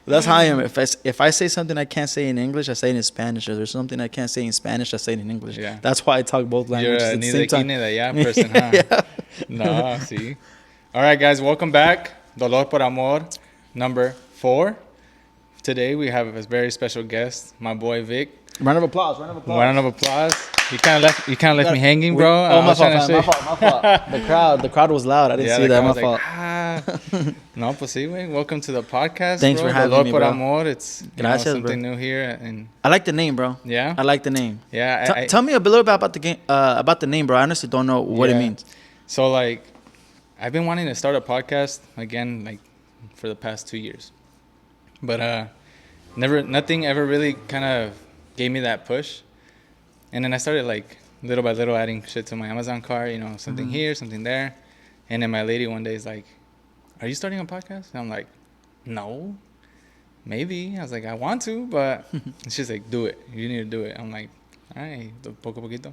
That's how I am. If I say something I can't say in English, I say it in Spanish. Or there's something I can't say in Spanish, I say it in English. Yeah. That's why I talk both languages You're at the same time. neither aquí ni de allá person, huh? Yeah. No, see. All right, guys, welcome back. Dolor X Amor, number 4. Today we have a very special guest, my boy Vic. Round of applause. Round of applause. Round of applause. You kind of left me hanging, bro. Oh, my fault, man. My fault. The crowd was loud. I didn't see that. My fault. No, pues sí, güey. Welcome to the podcast. Thanks bro. for having Dolor me, X bro. Amor. It's Gracias, something bro. new here, and I like the name, bro. yeah, I like the name. yeah. Tell me a little bit about the game, about the name, bro. I honestly don't know what it means. So like, I've been wanting to start a podcast again, like for the past 2 years, but nothing ever really kind of gave me that push. And then I started like little by little adding shit to my Amazon cart, something here, something there. And then my lady one day is like, "Are you starting a podcast?" And I'm like, "No, maybe." I was like, "I want to," but she's like, "Do it. You need to do it." I'm like, "All right, poco poquito."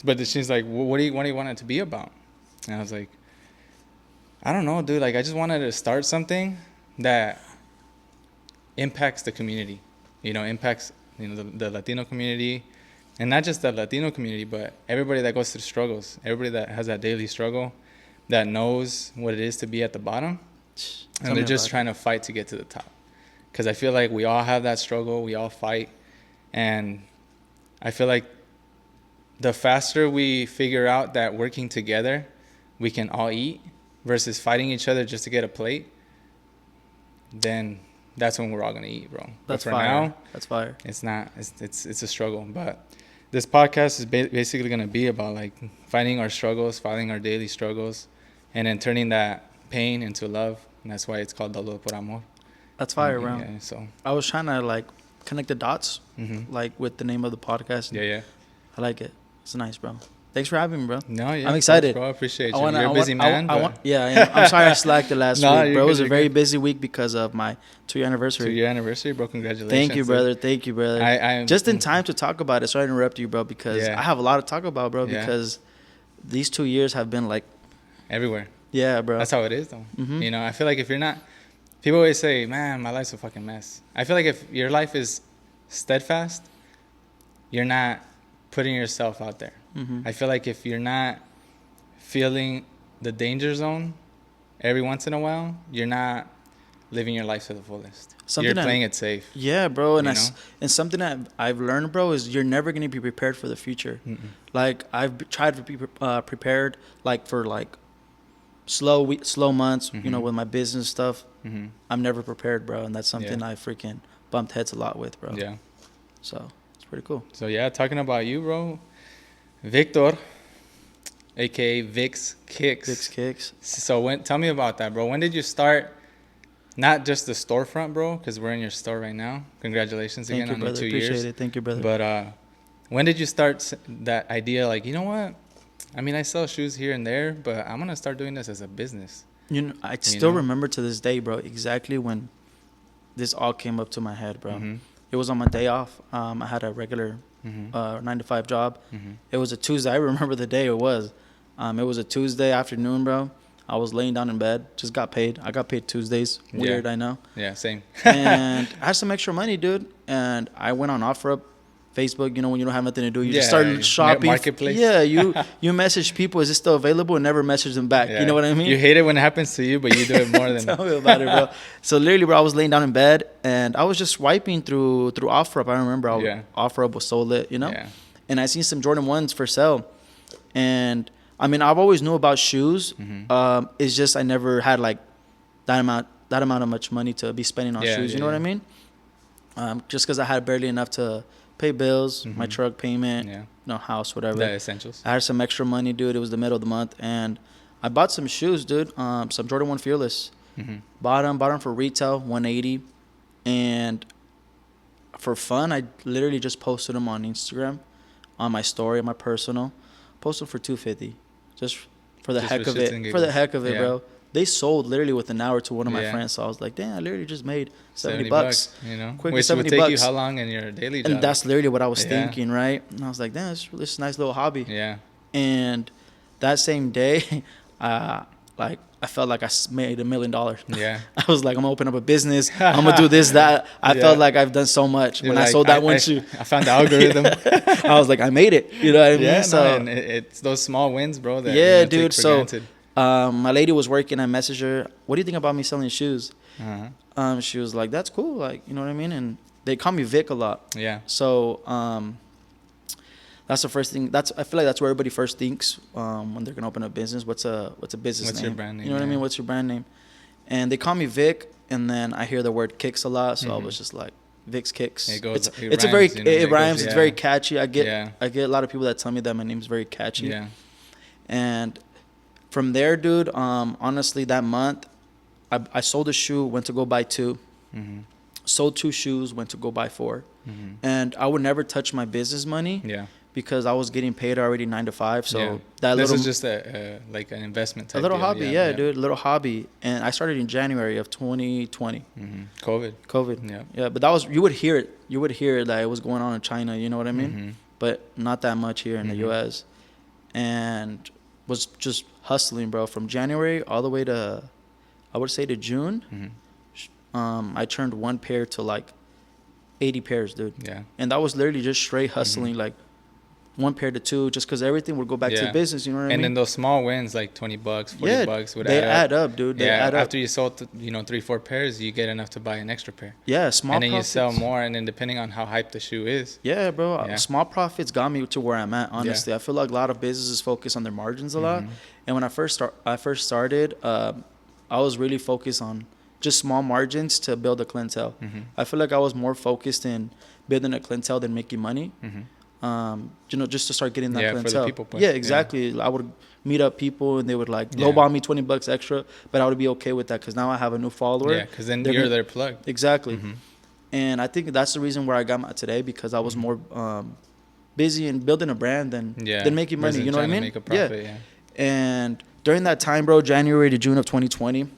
But she's like, what do you want it to be about?" And I was like, "I don't know, dude. Like, I just wanted to start something that impacts the community, impacts the Latino community, and not just the Latino community, but everybody that goes through struggles, everybody that has that daily struggle, that knows what it is to be at the bottom, and they're just trying to fight to get to the top. Because I feel like we all have that struggle, we all fight, and I feel like the faster we figure out that working together, we can all eat versus fighting each other just to get a plate, then that's when we're all gonna eat, bro. That's but for fire. now, That's fire. it's not. It's a struggle. But this podcast is basically gonna be about like fighting our struggles, fighting our daily struggles, and then turning that pain into love. And that's why it's called Dolor X Amor. That's fire, bro. Yeah. So. I was trying to like connect the dots, Mm-hmm. like with the name of the podcast. Yeah. I like it. It's nice, bro. Thanks for having me, bro. No, yeah. I'm excited. Bro, I appreciate you. You're a busy man. Yeah, I'm sorry I slacked the last No, week, bro. It was a you're very good. busy week because of my 2-year anniversary. 2-year anniversary, bro. Congratulations. Thank you, brother. Thank you, brother. I Just in time to talk about it. Sorry to interrupt you, bro, because I have a lot to talk about, bro, because these 2 years have been like... everywhere. Yeah, bro. That's how it is, though. Mm-hmm. I feel like if you're not... People always say, man, my life's a fucking mess. I feel like if your life is steadfast, you're not putting yourself out there. Mm-hmm. I feel like if you're not feeling the danger zone every once in a while, you're not living your life to the fullest. You're playing it safe. Yeah, bro. And something that I've learned, bro, is you're never going to be prepared for the future. Mm-mm. Like, I've tried to be prepared, like, for, like, slow months, with my business stuff. Mm-hmm. I'm never prepared, bro. And that's something I freaking bumped heads a lot with, bro. Yeah. So, it's pretty cool. So, talking about you, bro. Victor, a.k.a. Vickzkickz. Vickzkickz. So, tell me about that, bro. When did you start, not just the storefront, bro, because we're in your store right now. Congratulations again on the 2 years. Appreciate it. Thank you, brother. But when did you start that idea, like, you know what? I mean, I sell shoes here and there, but I'm going to start doing this as a business. I still remember to this day, bro, exactly when this all came up to my head, bro. Mm-hmm. It was on my day off. I had a regular 9-to-5 job. Mm-hmm. It was a Tuesday. I remember the day it was. It was a Tuesday afternoon, bro. I was laying down in bed. Just got paid. I got paid Tuesdays. Weird, I know. Yeah, same. And I had some extra money, dude. And I went on OfferUp, Facebook. When you don't have nothing to do, you just start shopping. Marketplace. Yeah, you message people, is it still available? And never message them back. Yeah. You know what I mean? You hate it when it happens to you, but you do it more than... Tell me about it, bro. So literally, bro, I was laying down in bed, and I was just swiping through OfferUp. I remember OfferUp was so lit, Yeah. And I seen some Jordan 1s for sale. And, I mean, I've always knew about shoes. Mm-hmm. It's just I never had, like, that amount of much money to be spending on shoes. You know what I mean? Just because I had barely enough to pay bills, my truck payment, house, whatever. The essentials. I had some extra money, dude. It was the middle of the month, and I bought some shoes, dude. Some Jordan 1 Fearless. Mm-hmm. Bought them for retail, $180, and for fun, I literally just posted them on Instagram, on my story, on my personal. Posted for $250, just for the heck of it. For the heck of it, bro. They sold literally within an hour to one of my friends. So I was like, damn, I literally just made $70. Quick, which $70 would take you how long in your daily job? And that's literally what I was thinking, right? And I was like, damn, this is a nice little hobby. Yeah. And that same day, I like I felt like I made $1 million. Yeah. I was like, I'm gonna open up a business. I'm gonna do this, that. I felt like I've done so much. When I sold that one shoe, I found the algorithm. I was like, I made it. You know what I mean? Yeah, So and it's those small wins, bro. That dude. Take for So granted. my lady was working. I messaged her, what do you think about me selling shoes? Uh-huh. She was like, that's cool. Like, you know what I mean? And they call me Vic a lot. Yeah. So that's the first thing. I feel like that's where everybody first thinks when they're gonna open a business. What's a business name? What's your brand name? You know what I mean? What's your brand name? And they call me Vic, and then I hear the word kicks a lot, so I was just like, Vickzkickz. It goes. It's a very it rhymes. Goes, it's very catchy. I get Yeah. a lot of people that tell me that my name's very catchy. Yeah. And from there, dude, honestly, that month, I sold a shoe, went to go buy 2. Mm-hmm. Sold 2 shoes, went to go buy 4. Mm-hmm. And I would never touch my business money. Yeah. Because I was getting paid already 9 to 5, so yeah. that this little is just like an investment type a little deal. hobby, dude, a little hobby. And I started in January of 2020. Mm-hmm. COVID. Yeah, but that was you would hear it that it was going on in China. You know what I mean? Mm-hmm. But not that much here in the U.S. And was just hustling, bro, from January all the way to, I would say, to June. Mm-hmm. I turned 1 pair to like 80 pairs, dude. Yeah. And that was literally just straight hustling, like 1 pair to 2, just because everything would go back to the business. You know what I mean? And then those small wins, like $20, $40, would add up, dude. They add up. After you sold, 3-4 pairs, you get enough to buy an extra pair. Yeah, small. And then profits. you sell more, and then depending on how hyped the shoe is. Yeah, bro. Yeah. Small profits got me to where I'm at. Honestly, I feel like a lot of businesses focus on their margins a lot. And when I first started, I was really focused on just small margins to build a clientele. I feel like I was more focused in building a clientele than making money. Just to start getting that clientele. For the people point. Yeah, exactly. Yeah. I would meet up people and they would like lowball me $20 extra, but I would be okay with that because now I have a new follower. Yeah, because then you're their plug. Exactly. And I think that's the reason where I got my today, because I was more busy in building a brand than making money. You know what I mean? Make a profit, yeah. And during that time, bro, January to June of 2020,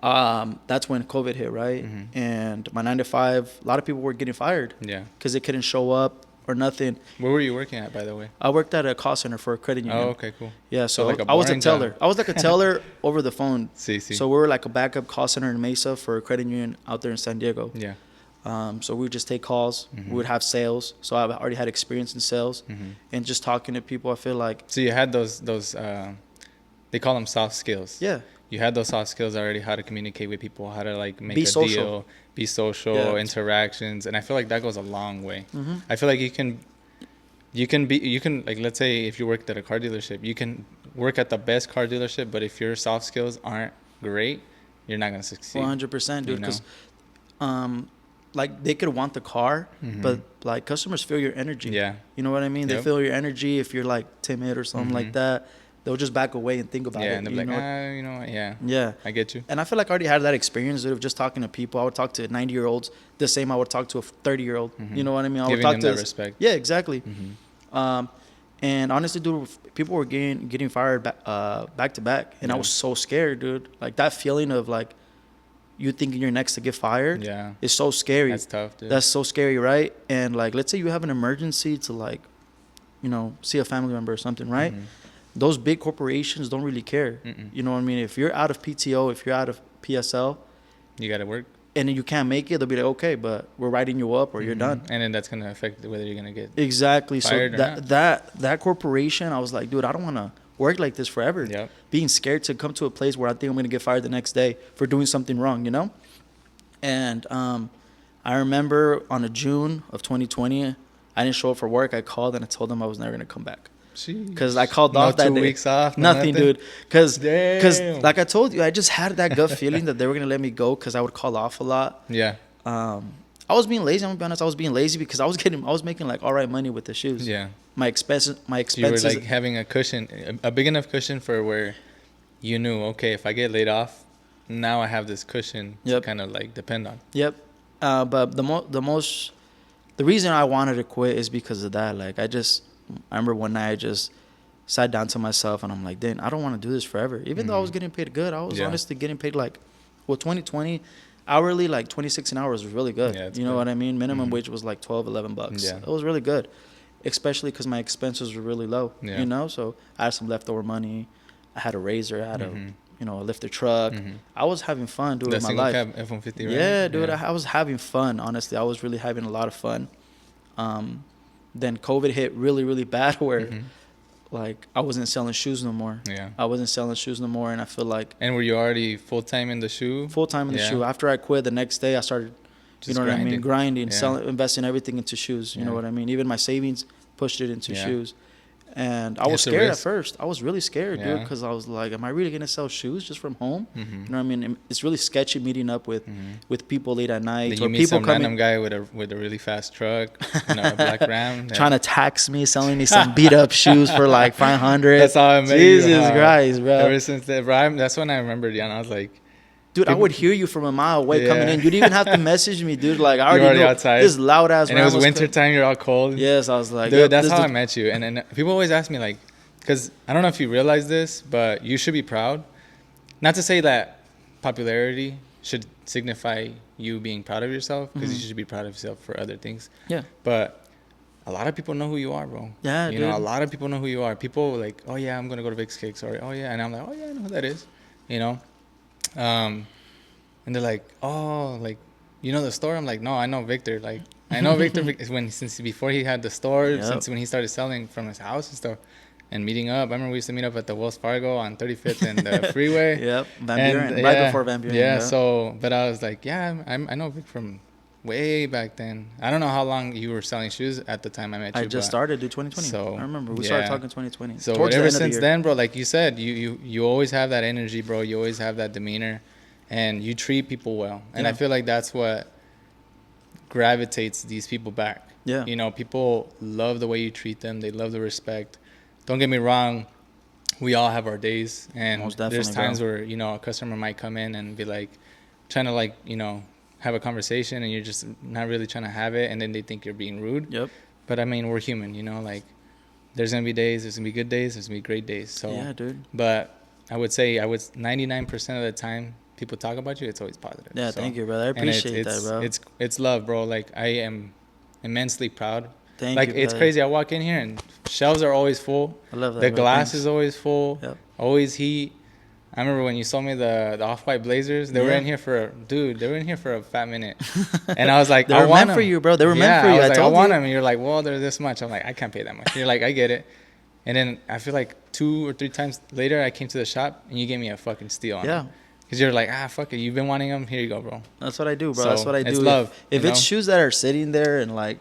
that's when COVID hit, right? And my 9 to 5, a lot of people were getting fired. Yeah. Because they couldn't show up or nothing. Where were you working at, by the way? I worked at a call center for a credit union. Oh, okay, cool. Yeah, so like I was a teller. Job. I was like a teller over the phone. See. So we were like a backup call center in Mesa for a credit union out there in San Diego. Yeah. So we would just take calls. We would have sales. So I already had experience in sales. And just talking to people, I feel like. So you had those they call them soft skills. Yeah. You had those soft skills already, how to communicate with people, how to like make a deal, be social, interactions, and I feel like that goes a long way. I feel like you can like, let's say if you worked at a car dealership, you can work at the best car dealership, but if your soft skills aren't great, you're not gonna succeed. 100%, dude. Because like they could want the car, but like customers feel your energy. Yeah, you know what I mean. They feel your energy. If you're like timid or something like that, they'll just back away and think about it. Yeah, and they'll be like, you know what? Yeah. Yeah. I get you. And I feel like I already had that experience of just talking to people. I would talk to 90-year-olds the same I would talk to a 30-year-old. You know what I mean? I would talk them that respect. Yeah, exactly. And honestly, dude, people were getting fired back to back. And I was so scared, dude. Like that feeling of like you thinking you're next to get fired is so scary. That's tough, dude. That's so scary, right? And like, let's say you have an emergency to like, see a family member or something, right? Those big corporations don't really care. You know what I mean? If you're out of PTO, if you're out of PSL, you got to work. And then you can't make it, they'll be like, okay, but we're writing you up or you're done. And then that's going to affect whether you're going to get fired or not. That corporation, I was like, dude, I don't want to work like this forever. Yep. Being scared to come to a place where I think I'm going to get fired the next day for doing something wrong, And I remember on a June of 2020, I didn't show up for work. I called and I told them I was never going to come back. Because I called off that day. 2 weeks off? Nothing, dude. Because like I told you, I just had that gut feeling that they were going to let me go because I would call off a lot. Yeah. I was being lazy. I'm going to be honest. I was being lazy because I was making like all right money with the shoes. Yeah. My expenses. You were like having a cushion, a big enough cushion for where you knew, okay, if I get laid off, now I have this cushion to kind of like depend on. Yep. But the reason I wanted to quit is because of that. Like I remember one night I just sat down to myself and I'm like, dang, I don't want to do this forever. Even though I was getting paid good, I was honestly getting paid like, 2020 hourly, like 26 an hour was really good. Yeah, you know what I mean? Minimum wage was like $12-11. Yeah. It was really good, especially because my expenses were really low, so I had some leftover money. I had a razor. I had a lifter truck. I was having fun doing my life. Cab F-150, right? Yeah, dude. I was having fun. Honestly, I was really having a lot of fun. Then COVID hit really, really bad where like I wasn't selling shoes no more. Yeah. I wasn't selling shoes no more, and I feel like. And were you already full-time in the shoe? Full-time in the shoe. After I quit, the next day I started, Just what I mean? Grinding, yeah. selling, investing everything into shoes. You know what I mean? Even my savings pushed it into shoes. And I was scared at first. I was really scared, dude, because I was like, am I really going to sell shoes just from home? You know what I mean? It's really sketchy meeting up with people late at night. Then you meet some random guy with a really fast truck, a black Ram. Trying to tax me, selling me some beat-up shoes for like $500. That's how I met Jesus Christ, bro. Ever since that, bro, that's when I remembered, I was like... Dude, I would hear you from a mile away coming in. You didn't even have to message me, dude. Like, I already knew outside. This loud ass. And it was wintertime. You're all cold. Yes, I was like, dude, that's how I met you. And then people always ask me, like, because I don't know if you realize this, but you should be proud. Not to say that popularity should signify you being proud of yourself, because you should be proud of yourself for other things. Yeah. But a lot of people know who you are, bro. Yeah, you know, a lot of people know who you are. People like, oh yeah, I'm gonna go to Vickzkickz, or oh yeah, and I'm like, oh yeah, I know who that is. You know. And they're like, oh, like, you know the store? I'm like, no, I know Victor. Like, I know Victor since before he had the store, since when he started selling from his house and stuff, and meeting up. I remember we used to meet up at the Wells Fargo on 35th and the freeway. Van Buren, right before Van Buren. Yeah, so, but I was like, yeah, I know Vic from way back then. I don't know how long you were selling shoes at the time I met you. I just started, dude, 2020. So, I remember we started talking 2020. So ever since then, bro, like you said, you always have that energy, bro. You always have that demeanor. And you treat people well. And I feel like that's what gravitates these people back. Yeah. You know, people love the way you treat them. They love the respect. Don't get me wrong. We all have our days. And there's times where, a customer might come in and be like, trying to like, have a conversation, and you're just not really trying to have it. And then they think you're being rude. Yep. But I mean, we're human, like there's going to be days, there's going to be good days, there's going to be great days. So, yeah, dude. But I would say 99% of the time, people talk about you, it's always positive. Yeah, so, thank you, brother. I appreciate that, bro. It's love, bro. Like, I am immensely proud. Thank you, it's crazy. I walk in here and shelves are always full. I love that. The glass is always full. Yep. Always heat. I remember when you sold me the off-white Blazers. They were in here for a fat minute, and I was like, they were meant for you, bro. They were meant for you. I want them, and you're like, well, they're this much. I'm like, I can't pay that much. You're like, I get it. And then I feel like 2 or 3 times later, I came to the shop and you gave me a fucking steal on them. Because you're like, fuck it. You've been wanting them. Here you go, bro. That's what I do, bro. That's what I do. It's love. If it's shoes that are sitting there and like,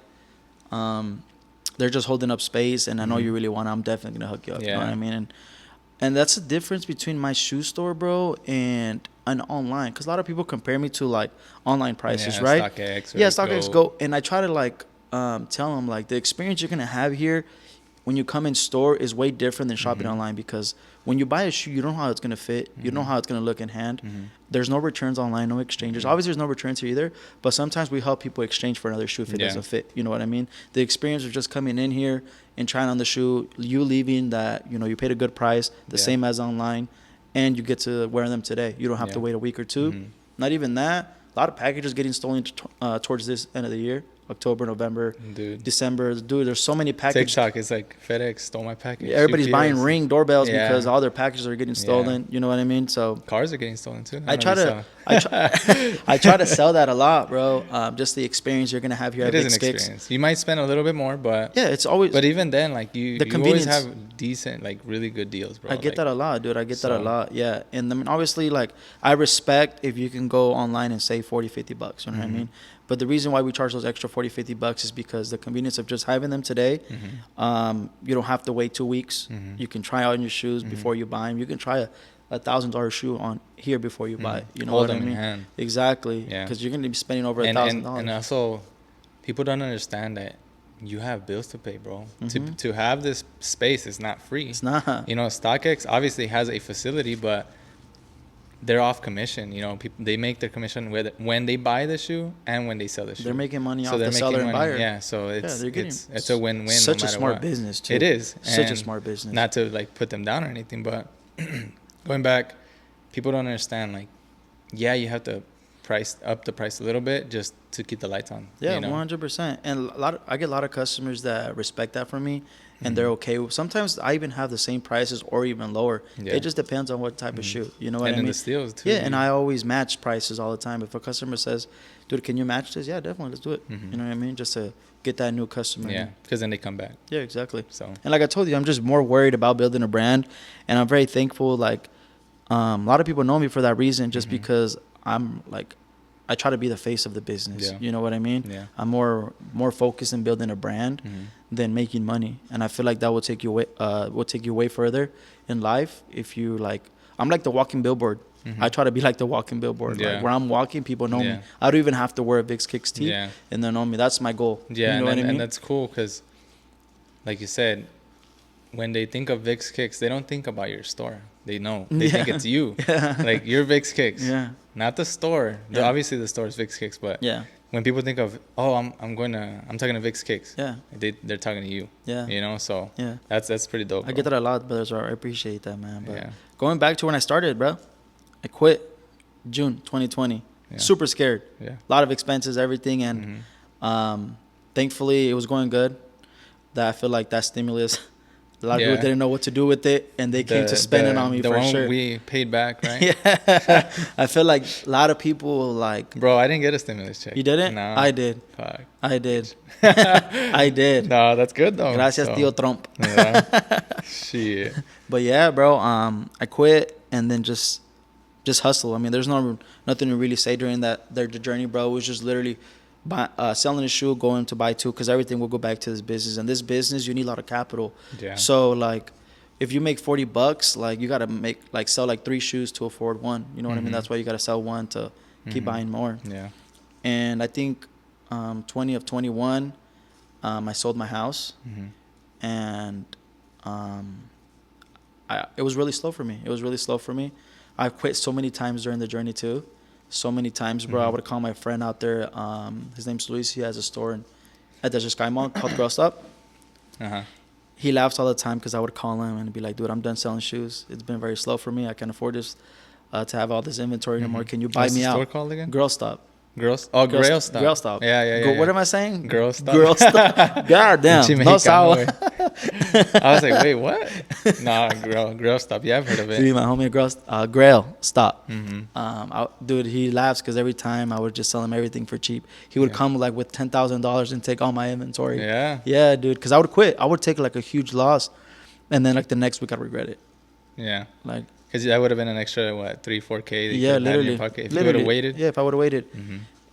they're just holding up space, and I know you really want them, I'm definitely gonna hook you up. You know what I mean? And that's the difference between my shoe store, bro, and an online. Because a lot of people compare me to like online prices, right? StockX. StockX Go. And I try to like tell them like the experience you're gonna have here when you come in store is way different than shopping online, because when you buy a shoe, you don't know how it's going to fit. You don't know how it's going to look in hand. There's no returns online, no exchanges. Obviously, there's no returns here either, but sometimes we help people exchange for another shoe if it doesn't fit. You know what I mean? The experience of just coming in here and trying on the shoe, you leaving that, you paid a good price, the same as online, and you get to wear them today. You don't have to wait a week or two. Not even that. A lot of packages getting stolen towards this end of the year. October, November, December. Dude, there's so many packages. TikTok is like, FedEx stole my package. Yeah, everybody's buying Ring doorbells because all their packages are getting stolen. You know what I mean? So cars are getting stolen too. I try to sell that a lot, bro. Just the experience you're gonna have here at Vickzkickz. It is an experience. You might spend a little bit more, but it's always. But even then, like you always have decent, like really good deals, bro. I get that a lot, dude. I get that a lot. Yeah, and I mean, obviously, like I respect if you can go online and save $40, $50. You know what I mean? But the reason why we charge those extra $40, $50 is because the convenience of just having them today. You don't have to wait 2 weeks. You can try on your shoes before you buy them. You can try a $1,000 shoe on here before you buy it. You know what I mean? In hand. Exactly. Yeah. Because you're going to be spending over $1,000. And also, people don't understand that you have bills to pay, bro. To have this space is not free. It's not. StockX obviously has a facility, but they're off commission. People, they make their commission when they buy the shoe and when they sell the shoe. They're making money off the seller and buyer. Yeah, so it's a win-win. Such a smart business too. It is such a smart business. Not to like put them down or anything, but going back, people don't understand. Like, you have to up the price a little bit just to keep the lights on. Yeah, you know? 100%. And I get a lot of customers that respect that from me, and they're okay. Sometimes I even have the same prices or even lower. Yeah. It just depends on what type of shoe. You know what I mean? And then the steals too. Yeah, and I always match prices all the time. If a customer says, "Dude, can you match this?" Yeah, definitely, let's do it. You know what I mean? Just to get that new customer. Yeah, because then they come back. Yeah, exactly. So. And like I told you, I'm just more worried about building a brand, and I'm very thankful. Like, a lot of people know me for that reason, just because I'm like, I try to be the face of the business. Yeah. You know what I mean? Yeah. I'm more focused in building a brand than making money, and I feel like that will take you way further in life if you like. I'm like the walking billboard. I try to be like the walking billboard. Yeah. Like where I'm walking, people know Yeah. me. I don't even have to wear a Vickzkickz tee, Yeah. and they know me. That's my goal. Yeah, you know what I mean? And that's cool because, like you said, when they think of Vickzkickz, they don't think about your store. They know. They think it's you. Yeah. Like, you're Vickzkickz. Yeah. Not the store. Yeah. Obviously, the store is Vickzkickz, but Yeah. when people think of, oh, I'm talking to Vickzkickz. Yeah. They're talking to you. Yeah. You know, so Yeah. that's pretty dope. I get that a lot, brother. So I appreciate that, man. But Yeah. going back to when I started, bro, I quit June 2020. Yeah. Super scared. Yeah. A lot of expenses, everything, and thankfully it was going good. That I feel like that stimulus. A lot of people didn't know what to do with it, and they came to spend it on me for sure. We paid back, right? Yeah. I feel like a lot of people like. Bro, I didn't get a stimulus check. You didn't? No. I did. Fuck. I did. I did. No, that's good though. Gracias, tío Trump. Yeah. Shit. But yeah, bro, I quit and then just hustle. I mean, there's nothing to really say during the journey, bro. It was just literally selling a shoe, going to buy two, because everything will go back to this business. And this business, you need a lot of capital. Yeah. So like, if you make $40, like you gotta sell like 3 shoes to afford one. You know what I mean? That's why you gotta sell one to keep buying more. Yeah. And I think 20 of 21, I sold my house, and it was really slow for me. I quit so many times during the journey too. So many times, bro. I would call my friend out there. His name's Luis. He has a store at Desert Sky Mall called Girl Stop. He laughs all the time because I would call him and be like, dude, I'm done selling shoes. It's been very slow for me. I can't afford this to have all this inventory anymore. Can you buy What's me the out? store called again? Girl Stop. Girls? Oh, Grail Stop. Girl Stop. Yeah. What am I saying? Girl Stop. Girl Stop. God damn. No sour. I was like, wait, what? Nah, Grail Stop. Yeah, I've heard of it. See, my homie Grail Stop. Dude, he laughs because every time I would just sell him everything for cheap. He would come like with $10,000 and take all my inventory. Yeah. Yeah, dude. Because I would quit. I would take like a huge loss, and then like the next week I'd regret it. Yeah. Like. Because that would have been an extra, what, 3-4K that you Yeah, could have had in literally. your pocket if you would have waited. Yeah, if I would have waited.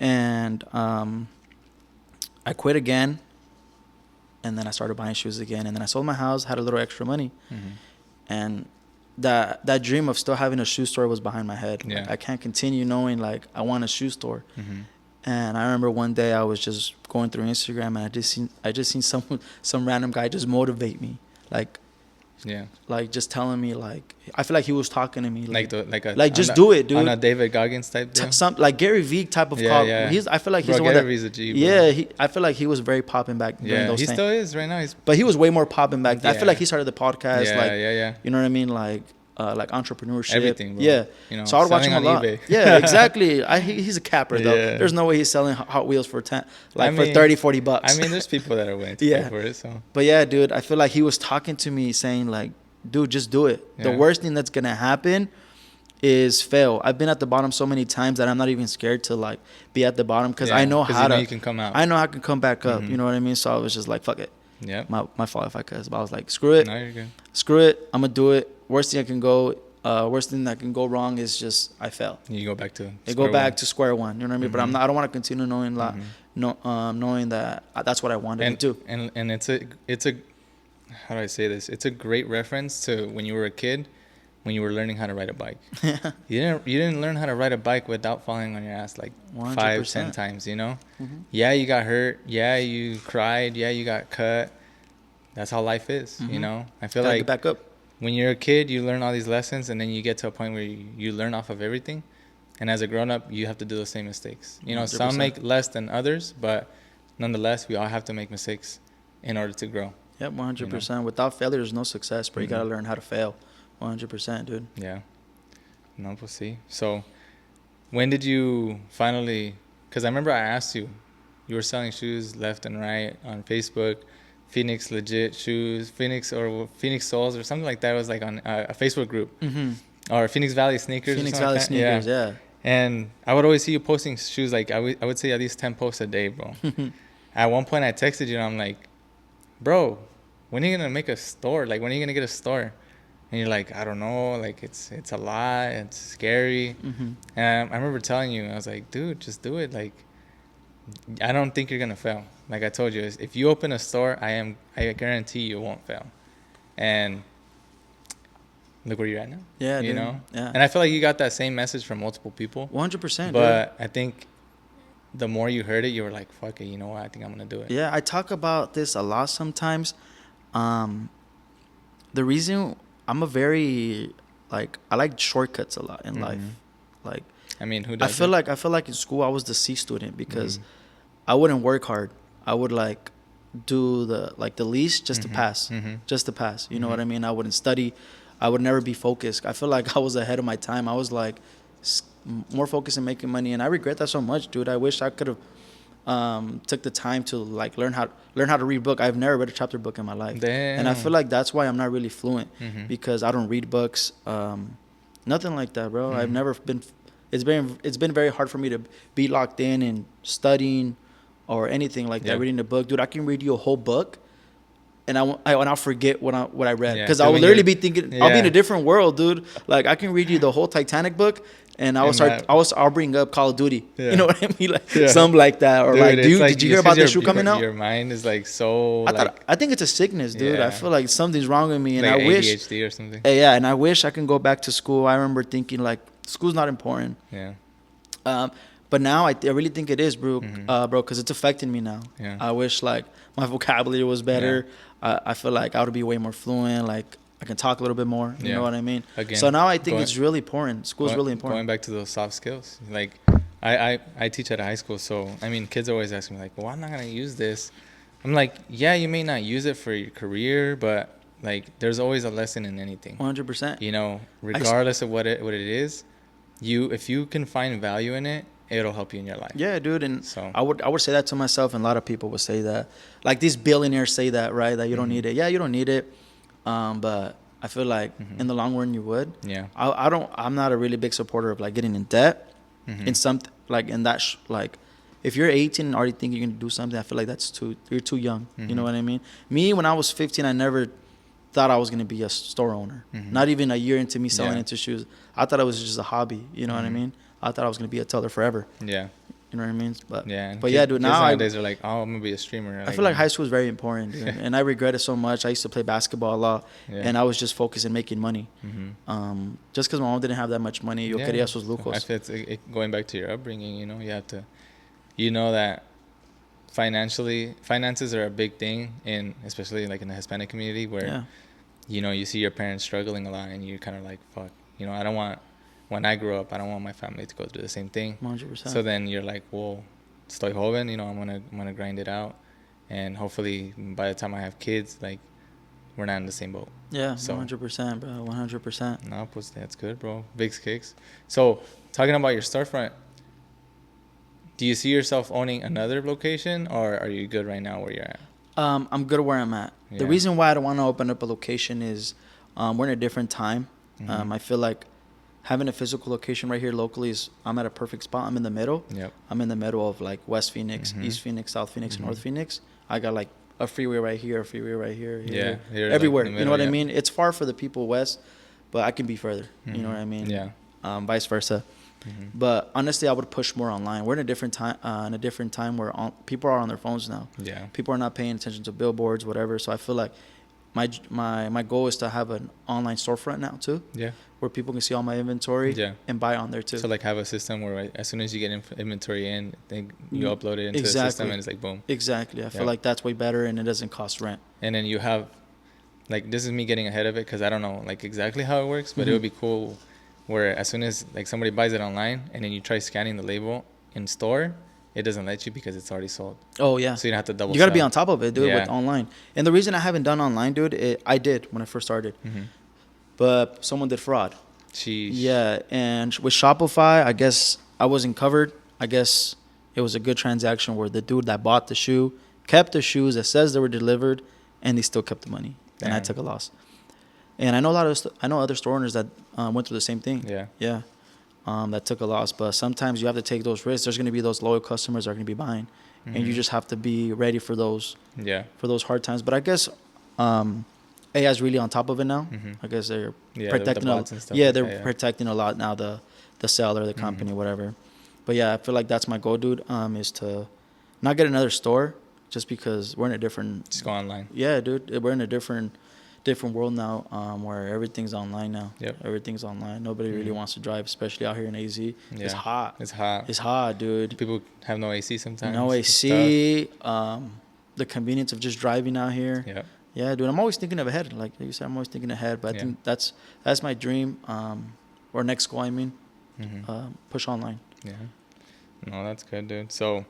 And I quit again, and then I started buying shoes again, and then I sold my house, had a little extra money, and that dream of still having a shoe store was behind my head. Yeah. Like, I can't continue knowing like I want a shoe store. And I remember one day I was just going through Instagram, and I just seen some random guy just motivate me, like just telling me, like, I feel like he was talking to me, just do it, dude. On a David Goggins type deal? Some like Gary Vee type of call. Yeah. I feel like he's Bro, the one Gary Vee's a G, bro. Yeah, I feel like he was very popping back during those he times. still is right now. But he was way more popping back then. I Yeah. feel like he started the podcast. Yeah. You know what I mean? Like entrepreneurship. Everything, bro. Yeah. You know, so I would watch him a lot. eBay. Yeah, exactly. He's a capper, though. Yeah. There's no way he's selling Hot Wheels for for $30, $40. I mean, there's people that are willing to pay for it, so. But yeah, dude, I feel like he was talking to me saying, like, dude, just do it. The worst thing that's going to happen is fail. I've been at the bottom so many times that I'm not even scared to like be at the bottom because I know how you can come out. I know I can come back up. You know what I mean? So I was just like, fuck it. Yeah. My fault if I cuss. But I was like, screw it. No, you're good. Screw it. I'm going to do it. Worst thing that can go wrong is just I fail. You go back to square one. You know what I mean? But I don't want to continue knowing knowing that that's what I wanted to do. And it's a how do I say this? It's a great reference to when you were a kid, when you were learning how to ride a bike. You didn't learn how to ride a bike without falling on your ass like 100%. 5-10 times, you know? Yeah, you got hurt. Yeah, you cried. Yeah, you got cut. That's how life is, you know? I feel like get back up. When you're a kid, you learn all these lessons, and then you get to a point where you learn off of everything. And as a grown-up, you have to do the same mistakes. You know, 100%. Some make less than others, but nonetheless, we all have to make mistakes in order to grow. Yep, 100%. You know? Without failure, there's no success, but you got to learn how to fail. 100%, dude. Yeah. No, we'll see. So when did you finally? Because I remember I asked you, you were selling shoes left and right on Facebook, Phoenix Legit Shoes, Phoenix Souls or something like that. It was like on a Facebook group, or Phoenix Valley Sneakers. Phoenix Valley Sneakers, yeah. And I would always see you posting shoes. Like I would say at least 10 posts a day, bro. At one point I texted you and I'm like, bro, when are you gonna make a store? Like, when are you gonna get a store? And you're like, I don't know. Like, it's a lot. It's scary. And I remember telling you, I was like, dude, just do it. Like, I don't think you're gonna fail. Like I told you, if you open a store, I guarantee you won't fail. And look where you're at now. Yeah, you dude. know. Yeah. And I feel like you got that same message from multiple people. 100%. But I think the more you heard it, you were like, fuck it. You know what? I think I'm gonna do it. Yeah, I talk about this a lot sometimes. The reason I'm a very I like shortcuts a lot in life. Like, I mean, who does? I feel like in school I was the C student because I wouldn't work hard. I would do the least just to pass, just to pass. You know what I mean? I wouldn't study. I would never be focused. I feel like I was ahead of my time. I was more focused in making money, and I regret that so much, dude. I wish I could have took the time to learn how to read book. I've never read a chapter book in my life. Damn. And I feel like that's why I'm not really fluent because I don't read books. Nothing like that, bro. I've never been. It's been very hard for me to be locked in and studying or anything like that. Reading a book, dude. I can read you a whole book, and I'll forget what I read because I will literally be thinking I'll be in a different world, dude. Like, I can read you the whole Titanic book, and I'll bring up Call of Duty. You know what I mean? Like something like that, or dude, did you hear about the shoe coming out? Your mind is so. I think it's a sickness, dude. I feel like something's wrong with me, and like I wish ADHD or something. Yeah, and I wish I can go back to school. I remember thinking school's not important. Yeah. But now I really think it is, bro, because it's affecting me now. Yeah. I wish my vocabulary was better. Yeah. I feel like I would be way more fluent. Like, I can talk a little bit more. You know what I mean? Again, so now I think it's really important. School's really important. Going back to those soft skills, like I teach at a high school, so I mean, kids always ask me like, "Well, I'm not gonna use this." I'm like, "Yeah, you may not use it for your career, but there's always a lesson in anything." 100%. You know, regardless of what it is, if you can find value in it, it'll help you in your life. Yeah, dude. And so I would say that to myself, and a lot of people would say that. Like, these billionaires say that, right? That you don't need it. Yeah, you don't need it. But I feel like in the long run you would. Yeah. I'm not a really big supporter of getting in debt. In something in that if you're 18 and already think you're gonna do something, I feel like you're too young. You know what I mean? Me, when I was 15, I never thought I was gonna be a store owner. Not even a year into me selling into shoes. I thought it was just a hobby. You know what I mean? I thought I was gonna be a teller forever. Yeah. You know what I mean? But dude, nowadays are like, oh, I'm gonna be a streamer. I feel like high school is very important, dude. And I regret it so much. I used to play basketball a lot, and I was just focused on making money. Just because my mom didn't have that much money, yo quería sus lujos. I feel going back to your upbringing, you have to, that finances are a big thing especially in the Hispanic community where, you see your parents struggling a lot, and you're kind of like, fuck, I don't want. When I grow up, I don't want my family to go through the same thing. 100%. So then you're like, well, estoy joven, I'm gonna grind it out, and hopefully by the time I have kids, we're not in the same boat. Yeah, so 100%, bro, 100%. No, pues that's good, bro. Vickzkickz. So talking about your storefront, do you see yourself owning another location, or are you good right now where you're at? I'm good where I'm at. Yeah. The reason why I don't want to open up a location is we're in a different time. I feel like having a physical location right here locally I'm at a perfect spot. I'm in the middle. Yep. I'm in the middle of West Phoenix, East Phoenix, South Phoenix, and North Phoenix. I got a freeway right here, a freeway right here. Everywhere. Middle, you know what I mean? It's far for the people west, but I can be further. You know what I mean? Yeah. Vice versa. But honestly, I would push more online. We're in a different time, where people are on their phones now. Yeah. People are not paying attention to billboards, whatever. So I feel like my goal is to have an online storefront now too. Yeah. Where people can see all my inventory and buy on there too. So have a system where as soon as you get inventory in, you upload it into the system and it's boom. Exactly. I feel like that's way better, and it doesn't cost rent. And then you have this is me getting ahead of it because I don't know exactly how it works, but it would be cool where as soon as somebody buys it online and then you try scanning the label in store, it doesn't let you because it's already sold. Oh, yeah. So you don't have to double. You got to be on top of it, dude, with online. And the reason I haven't done online, dude, I did when I first started. But someone did fraud. Sheesh. Yeah, and with Shopify, I guess I wasn't covered. I guess it was a good transaction where the dude that bought the shoe kept the shoes that says they were delivered, and he still kept the money. And I took a loss. And I know I know other store owners that went through the same thing. Yeah. That took a loss. But sometimes you have to take those risks. There's going to be those loyal customers that are going to be buying, and you just have to be ready for those. For those hard times. But I guess AI is really on top of it now. I guess they're protecting the bots and stuff. They're protecting a lot now. The seller, the company, whatever. But yeah, I feel like that's my goal, dude. Is to not get another store just because we're in a different. Just go online. Yeah, dude. We're in a different world now, where everything's online now. Everything's online. Nobody really wants to drive, especially out here in AZ. It's hot. It's hot. It's hot, dude. People have no AC sometimes. No AC. The convenience of just driving out here. Yeah, dude. I'm always thinking ahead. Like you said, I'm always thinking ahead. But I think that's my dream, or next goal. I mean, push online. Yeah. No, that's good, dude. So,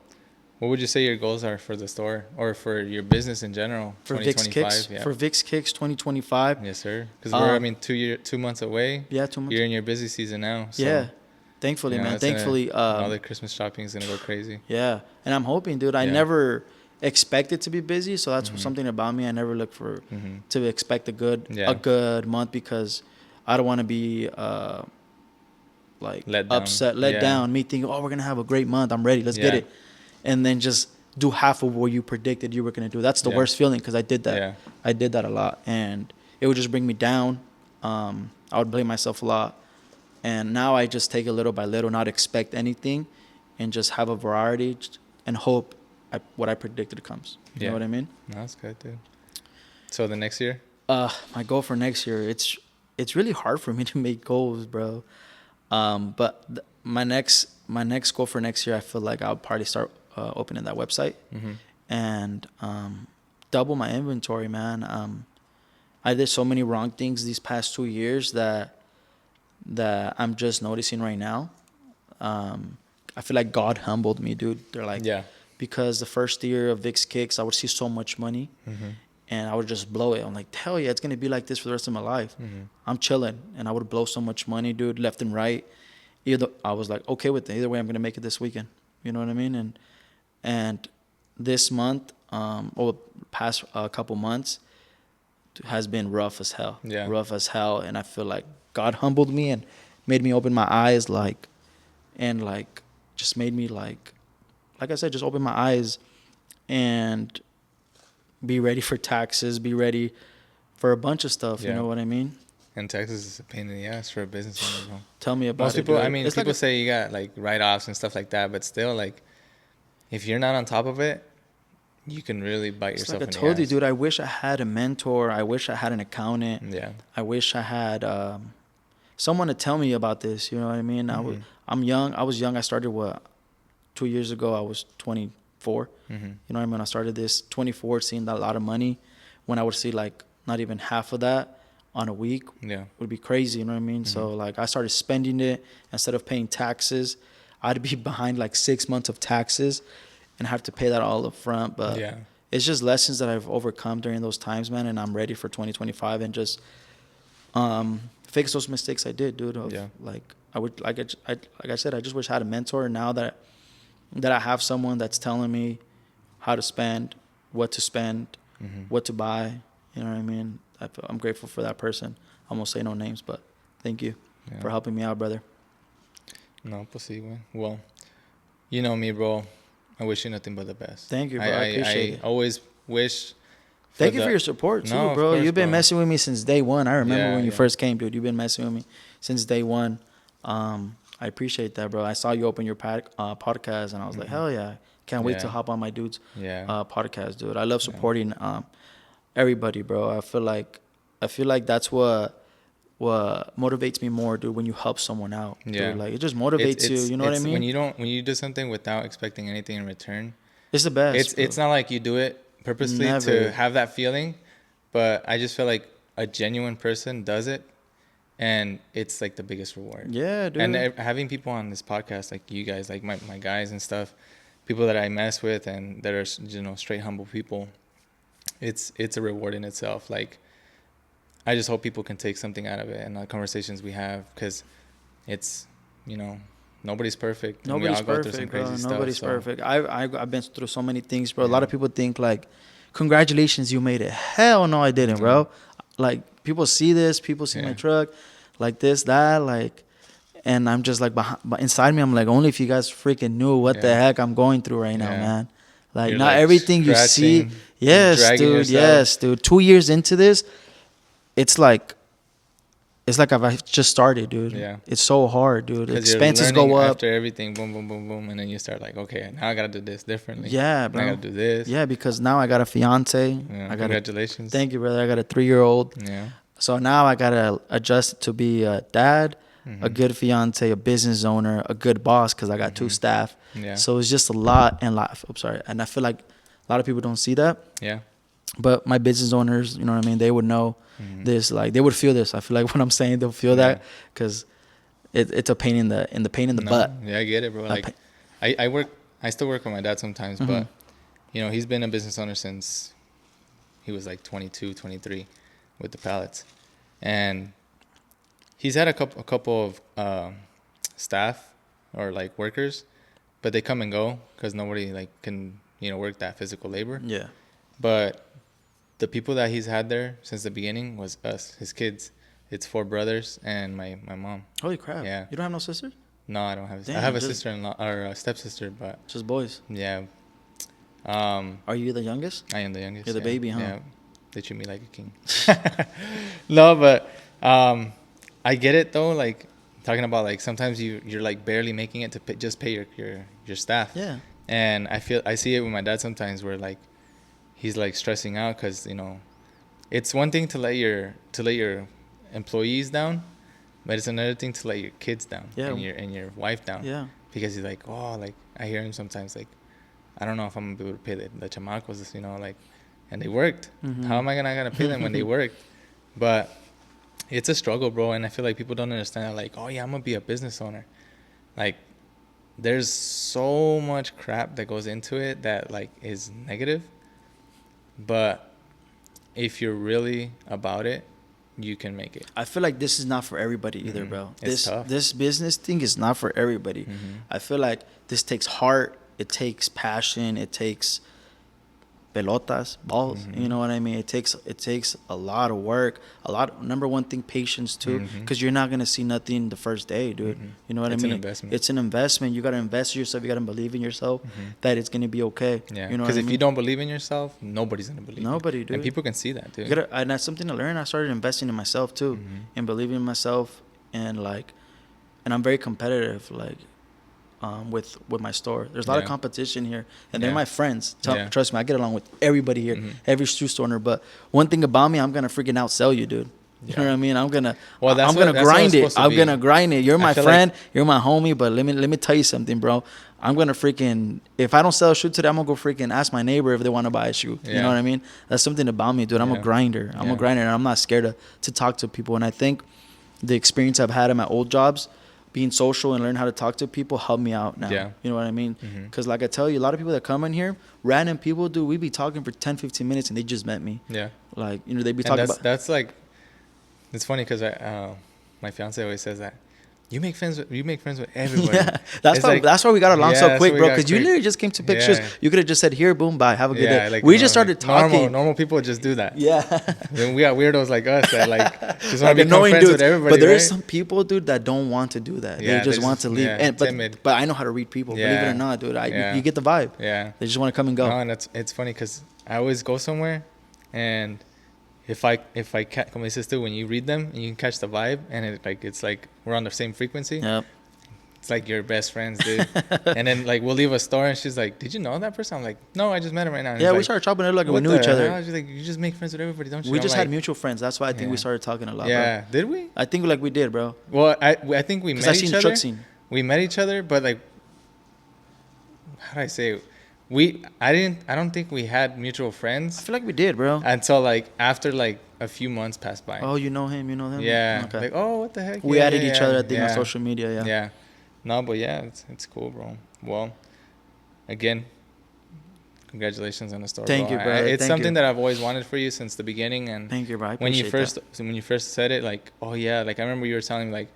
what would you say your goals are for the store or for your business in general? For Vickzkickz, for Vickzkickz 2025. Yes, sir. Because we're 2 months away. Yeah, 2 months. You're in your busy season now. So, yeah, thankfully, man. Thankfully, all the Christmas shopping is gonna go crazy. Yeah, and I'm hoping, dude. I never expected to be busy, so that's something about me. I never look for to expect a good month because I don't want to be like let down. Me thinking, oh, we're gonna have a great month. I'm ready. Let's get it. And then just do half of what you predicted you were going to do. That's the worst feeling because I did that. Yeah. I did that a lot. And it would just bring me down. I would blame myself a lot. And now I just take it little by little, not expect anything, and just have a variety and hope what I predicted comes. You know what I mean? No, that's good, dude. So the next year? My goal for next year, it's really hard for me to make goals, bro. But my next goal for next year, I feel like I'll probably start opening that website and double my inventory, man. I did so many wrong things these past 2 years that I'm just noticing right now. I feel like God humbled me, dude. They're like, because the first year of Vickzkickz, I would see so much money and I would just blow it. I'm like, hell yeah, it's going to be like this for the rest of my life. I'm chilling. And I would blow so much money, dude, left and right. Either I was like, okay with it. Either way, I'm going to make it this weekend. You know what I mean? And this month, past couple months, has been rough as hell. Rough as hell. And I feel like God humbled me and made me open my eyes, just made me like I said, just open my eyes and be ready for taxes, be ready for a bunch of stuff. You know what I mean? And Texas is a pain in the ass for a business owner. Tell me about Most people, I mean, people say you got like write-offs and stuff like that, but still, like, if you're not on top of it, you can really bite yourself in the ass. Like I told you, dude, I wish I had a mentor. I wish I had an accountant. I wish I had someone to tell me about this. You know what I mean? I'm young. I was young. I started 2 years ago. I was 24. You know what I mean? I started this 24, seeing a lot of money. When I would see like not even half of that on a week, would be crazy. You know what I mean? So like I started spending it instead of paying taxes. I'd be behind like 6 months of taxes and have to pay that all up front. But it's just lessons that I've overcome during those times, man. And I'm ready for 2025 and just fix those mistakes I did, dude. Like I said, I just wish I had a mentor. Now that I have someone that's telling me how to spend, what to spend, what to buy. You know what I mean? I'm grateful for that person. I won't say no names, but thank you for helping me out, brother. No, pues sí, güey. Well, you know me, bro. I wish you nothing but the best. Thank you, bro. I appreciate it. I always wish. Thank you for your support, too, bro. You've been messing with me since day one. I remember when you first came, dude. You've been messing with me since day one. I appreciate that, bro. I saw you open your podcast, and I was like, hell yeah. Can't wait to hop on my dude's podcast, dude. I love supporting everybody, bro. I feel like that's what motivates me more, dude, when you help someone out. Dude. Like it just motivates you. You know what I mean? When you do something without expecting anything in return, it's the best. It's not like you do it purposely to have that feeling, but I just feel like a genuine person does it, and it's like the biggest reward. Yeah, dude. And having people on this podcast, like you guys, like my guys and stuff, people that I mess with and that are, you know, straight humble people, it's a reward in itself. Like, I just hope people can take something out of it and the conversations we have, because it's, you know, nobody's perfect. And Nobody's we all go through some perfect, crazy bro. stuff. Nobody's So, perfect. I've been through so many things, bro. A Yeah. lot of people think like, congratulations, you made it. Hell no, I didn't, bro. Like, people see this, people see my Yeah. truck, like this, that, like, and I'm just like, but inside me, I'm like, only if you guys freaking knew what the Yeah. heck I'm going through right now, Yeah. man. Like, You're, not like, everything you see. scratching, Yes, dragging dude. yourself. Yes, dude. 2 years into this, it's like I've just started, dude. Yeah. It's so hard, dude. Because Expenses you're learning go up. after everything, boom, boom, boom, boom, and then you start like, okay, now I gotta do this differently. Yeah, Now bro. I gotta do this. Yeah, because now I got a fiance. Yeah, I got congratulations. thank you, brother. I got a 3-year-old. Yeah. So now I gotta adjust to be a dad, Mm-hmm. a good fiance, a business owner, a good boss, because I got 2 staff. Yeah. So it's just a lot and lot. I'm sorry, and I feel like a lot of people don't see that. Yeah. But my business owners, you know what I mean, they would know this. Like, they would feel this. I feel like what I'm saying, they'll feel that, because it's a pain in the butt. Yeah, I get it, bro. Like, I still work with my dad sometimes, but you know, he's been a business owner since he was like 22, 23 with the pallets, and he's had a couple of staff or like workers, but they come and go because nobody like can, you know, work that physical labor. Yeah. But the people that he's had there since the beginning was us, his kids. It's 4 brothers and my mom. Holy crap. Yeah. You don't have no sisters? No, I don't have. Damn, I have a just- sister-in-law or a stepsister, but Just boys. yeah. Are you the youngest? I am the youngest. You're the yeah. baby, huh? Yeah. They treat me like a king. No, but I get it though. Like, talking about like sometimes you're like barely making it to just pay your staff. Yeah. And I see it with my dad sometimes where like he's like stressing out because, you know, it's one thing to let your employees down, but it's another thing to let your kids down. Yeah. And your wife down. Yeah. Because he's like, oh, like I hear him sometimes like, I don't know if I'm gonna be able to pay the chamacos, you know, like, and they worked. How am I gonna pay them when they worked? But it's a struggle, bro, and I feel like people don't understand that, like, oh yeah, I'm gonna be a business owner. Like, there's so much crap that goes into it that like is negative. But if you're really about it, you can make it. I feel like this is not for everybody either, bro. It's tough. This business thing is not for everybody. I feel like this takes heart, it takes passion, it takes pelotas, balls. You know what I mean? It takes a lot of work, number one thing, patience too, because you're not gonna see nothing the first day, dude. You know what It's I mean? an investment. It's an investment. You gotta invest in yourself. You gotta believe in yourself that it's gonna be okay. Yeah, You know, because what I if mean? you don't believe in yourself, nobody's gonna believe. Nobody, you. dude. And people can see that, too. You gotta, and that's something to learn. I started investing in myself too, and believing in myself, and like, and I'm very competitive, like, with my store. There's a lot of competition here, and they're my friends. Trust me, I get along with everybody here, every shoe store owner. But one thing about me, I'm gonna freaking outsell you, dude. You know what I mean? I'm gonna grind it. I'm gonna grind it. You're my friend. You're my homie. But let me tell you something, bro. I'm gonna freaking, if I don't sell a shoe today, I'm gonna go freaking ask my neighbor if they want to buy a shoe. You know what I mean? That's something about me, dude. I'm a grinder. I'm a grinder, and I'm not scared to talk to people. And I think the experience I've had at my old jobs, being social and learn how to talk to people, helped me out now. Yeah. You know what I mean? Because like I tell you, a lot of people that come in here, random people, dude, we be talking for 10, 15 minutes and they just met me. Yeah. Like, you know, they be talking about. That's like, it's funny because my fiance always says that. You make friends with everybody. Yeah, that's why we got along so quick, bro. Because you literally just came to pick shoes. You could have just said, "Here, boom, bye, have a good day." Like, we just started talking. Normal people just do that. Yeah. Then we got weirdos like us that like just want Like to become friends dudes. with everybody. But there's right? some people, dude, that don't want to do that. Yeah, they just want to leave. Timid. But I know how to read people. Believe it or not, dude. You get the vibe. Yeah. They just want to come and go. No, and it's funny because I always go somewhere, and if I catch, como dices tú, when you read them and you can catch the vibe, and it's like we're on the same frequency. Yep. It's like you're best friends, dude. And then like we'll leave a store, and she's like, "Did you know that person?" I'm like, "No, I just met him right now." And Yeah, we like, started chopping it like we "What knew the each other. hell?" She's like, "You just make friends with everybody, don't you?" We I'm just like, had mutual friends. That's why I think we started talking a lot. Yeah, bro. did we? I think like we did, bro. Well, I think we met I each seen other. truck scene. We met each other, but like, how do I say it? I don't think we had mutual I friends feel like we did, bro. until like after like a few months passed by. Oh, you know him? Yeah. Okay. Like, oh, what the heck? We added each other, I think, yeah. on social media. Yeah. Yeah. No, but yeah, it's cool, bro. Well, again, congratulations on the store. Thank you, brother. It's Thank something you. that I've always wanted for you since the beginning, and Thank you, bro. I when you appreciate first said it, like, oh yeah, like I remember you were telling me like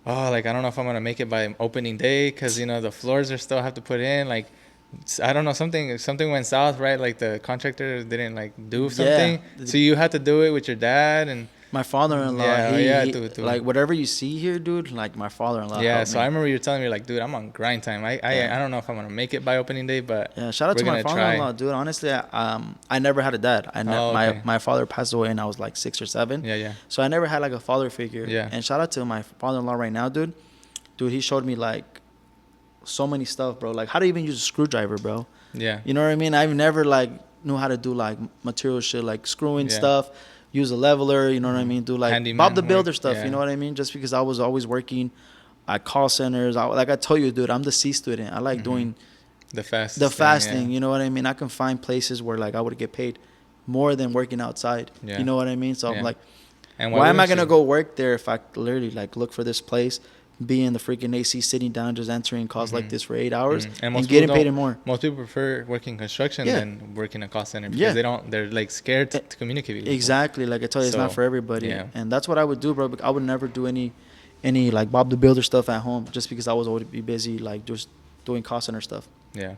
oh, like, I don't know if I'm going to make it by opening day because, you know, the floors are still have to put in. Like, I don't know, something went south, right? Like, the contractor didn't, like, do something. Yeah. So you had to do it with your dad and... My father-in-law, like whatever you see here, dude, like my father-in-law. Yeah, so I remember you were telling me, like, dude, I'm on grind time. I don't know if I'm gonna make it by opening day, but yeah, shout out to my father-in-law, dude. Honestly, I never had a dad. My father passed away when I was like 6 or 7. Yeah. So I never had like a father figure. Yeah. And shout out to my father-in-law right now, dude. Dude, he showed me like so many stuff, bro. Like how to even use a screwdriver, bro. Yeah. You know what I mean? I've never like knew how to do like material shit, like screwing stuff. Use a leveler, you know what I mean? Do like Handyman Bob the Builder work, stuff, you know what I mean? Just because I was always working at call centers. Like I told you, dude, I'm the C student. I like doing the fast thing, you know what I mean? I can find places where like I would get paid more than working outside. You know what I mean? So I'm like, and why am I going to go work there if I literally like look for this place, be in the freaking AC, sitting down, just answering calls like this for 8 hours and getting paid more? Most people prefer working construction than working a call center because they're like scared to communicate with people. Exactly. Like I tell you, it's not for everybody. And that's what I would do, bro. I would never do any like Bob the Builder stuff at home just because I was always be busy like just doing call center stuff. Yeah.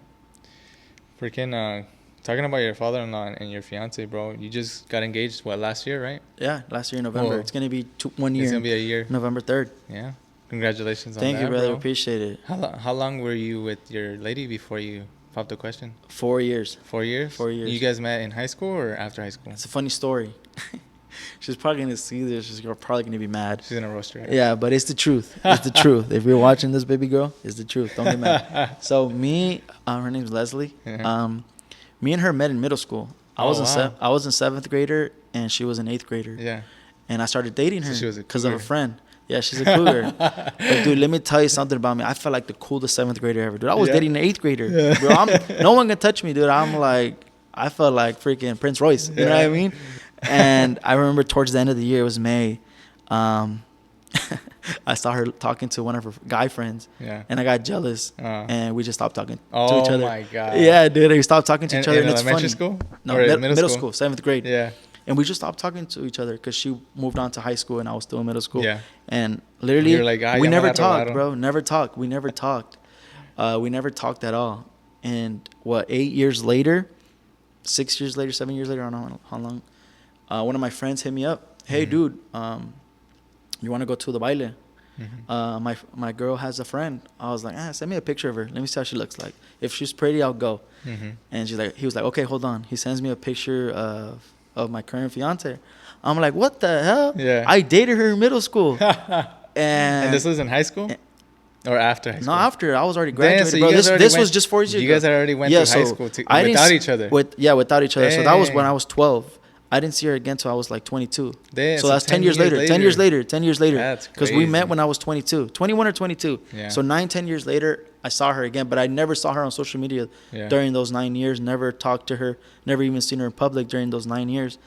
Freaking talking about your father-in-law and your fiance, bro. You just got engaged last year, right? Yeah, last year in November. It's gonna be 1 year. It's gonna be a year. November 3rd. Yeah. Congratulations on that. Thank you, brother. Bro. Appreciate it. How long were you with your lady before you popped the question? 4 years. 4 years? 4 years. You guys met in high school or after high school? It's a funny story. She's probably going to see this. She's probably going to be mad. She's going to roast her. Yeah, but it's the truth. It's the truth. If you're watching this, baby girl, it's the truth. Don't get mad. So me, her name's Leslie. Me and her met in middle school. I was in 7th grader and she was an 8th grader. Yeah. And I started dating her because of a friend. Yeah, she's a cougar. But, dude, let me tell you something about me. I felt like the coolest 7th grader ever, dude. I was dating an 8th grader. Yeah. Bro, no one can touch me, dude. I felt like freaking Prince Royce. You know what I mean? And I remember towards the end of the year, it was May. I saw her talking to one of her guy friends. Yeah. And I got jealous. And we just stopped talking to each other. Oh, my God. Yeah, dude. We stopped talking to each other. And it's funny. School? No, middle school, 7th grade. Yeah. And we just stopped talking to each other because she moved on to high school and I was still in middle school. Yeah. And literally, we never talked, bro. Never talked. We never talked. We never talked at all. And 8 years later, 6 years later, 7 years later, I don't know how long, one of my friends hit me up. Hey, dude, you want to go to the baile? My girl has a friend. I was like, send me a picture of her. Let me see how she looks like. If she's pretty, I'll go. And he was like, okay, hold on. He sends me a picture of my current fiance. I'm like, what the hell? Yeah. I dated her in middle school. and this was in high school? Or after high school? No, after. I was already graduated. Damn, so this was just 4 years ago. You guys already went to high school without each other? Without each other. Damn. So that was when I was 12. I didn't see her again until I was like 22. Damn, so that's 10 years later. 10 years later. 10 years later. That's crazy. Because we met when I was 22. 21 or 22. Yeah. So 10 years later, I saw her again. But I never saw her on social media during those 9 years. Never talked to her. Never even seen her in public during those 9 years.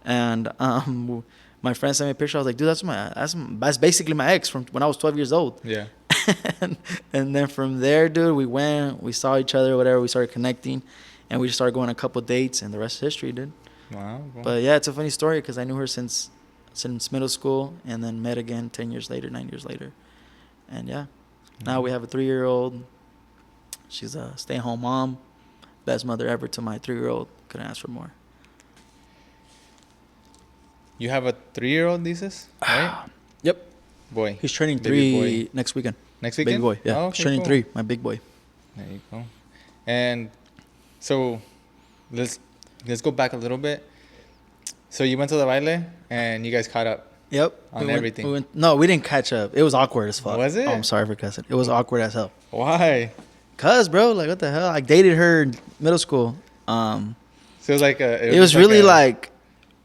And my friend sent me a picture. I was like, dude, that's basically my ex from when I was 12 years old. Yeah. and then from there, dude, we saw each other, whatever. We started connecting. And we just started going on a couple dates. And the rest is history, dude. Wow. But yeah, it's a funny story because I knew her since middle school and then met again 10 years later, 9 years later. And yeah, now we have a 3-year-old. She's a stay-at-home mom. Best mother ever to my 3-year-old. Couldn't ask for more. You have a 3-year-old, thesis? Right? Yep. Boy. He's turning 3 next weekend. Next weekend? Baby boy. Yeah. He's turning 3, my big boy. There you go. And so let's go back a little bit. So you went to the baile and you guys caught up. Yep. On everything. No, we didn't catch up. It was awkward as fuck. Was it? Oh, I'm sorry for cussing. It was awkward as hell. Why? Cause, bro, like what the hell? I dated her in middle school. So it was like it was really like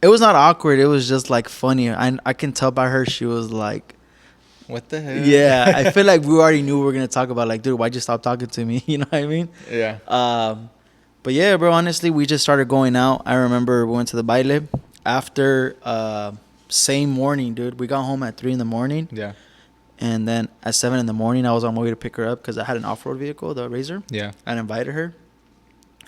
it was not awkward. It was just like funny. I can tell by her she was like, what the hell? Yeah, I feel like we already knew we were gonna talk about like, dude, why'd you stop talking to me? You know what I mean? Yeah. But yeah, bro, honestly, we just started going out. I remember we went to the baile after same morning, dude. We got home at 3 in the morning. Yeah. And then at 7 in the morning, I was on my way to pick her up because I had an off-road vehicle, the Razor. Yeah. I invited her.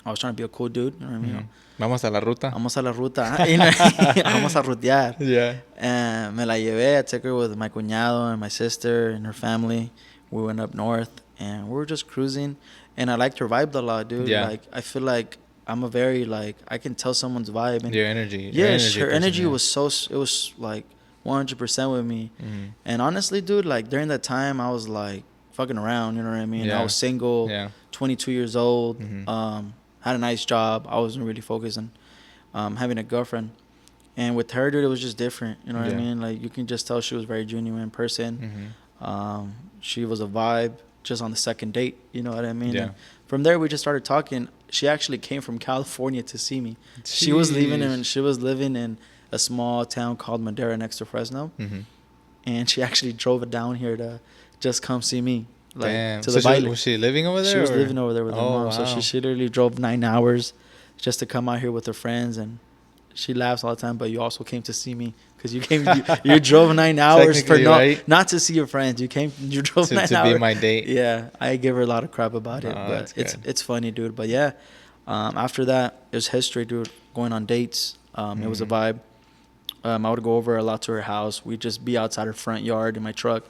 I was trying to be a cool dude. You know what I mean? Vamos a la ruta. Vamos a la ruta. Vamos a rutear. Yeah. And me la llevé. I took her with my cuñado and my sister and her family. We went up north and we were just cruising. And I liked her vibe a lot, dude. Yeah. Like, I feel like I'm a very, like, I can tell someone's vibe. And Your energy. yeah, her energy was so, it was like 100% with me. And honestly, dude, like, during that time, I was like fucking around, you know what I mean? Yeah. I was single, 22 years old, had a nice job. I wasn't really focused on having a girlfriend. And with her, dude, it was just different, you know what I mean? Like, you can just tell she was a very genuine person. She was a vibe just on the second date, you know what I mean? And from there, we just started talking. She actually came from California to see me. Jeez. She was living in a small town called Madera next to Fresno. And she actually drove it down here to just come see me. Like, damn. to So the baile. Was she living over there? She was living over there with her mom. Wow. So she literally drove 9 hours just to come out here with her friends. And she laughs all the time, but you also came to see me because you drove 9 hours for not to see your friends. You drove 9 hours to be my date. Yeah, I give her a lot of crap about it, but it's funny, dude. But yeah, after that, it was history, dude. Going on dates, it was a vibe. I would go over a lot to her house. We'd just be outside her front yard in my truck,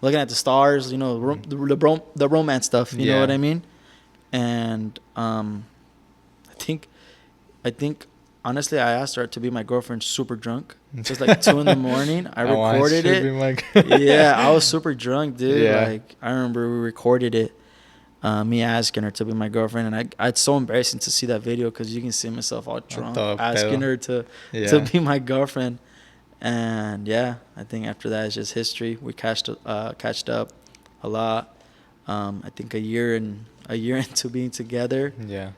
looking at the stars, you know, the romance stuff. You know what I mean? And I think. Honestly, I asked her to be my girlfriend super drunk. Just like 2 a.m. I recorded it. Yeah, I was super drunk, dude. Yeah. Like, I remember we recorded it, me asking her to be my girlfriend. And it's so embarrassing to see that video because you can see myself all drunk asking her to be my girlfriend. And yeah, I think after that it's just history. We catched up a lot. I think a year into being together. Yeah.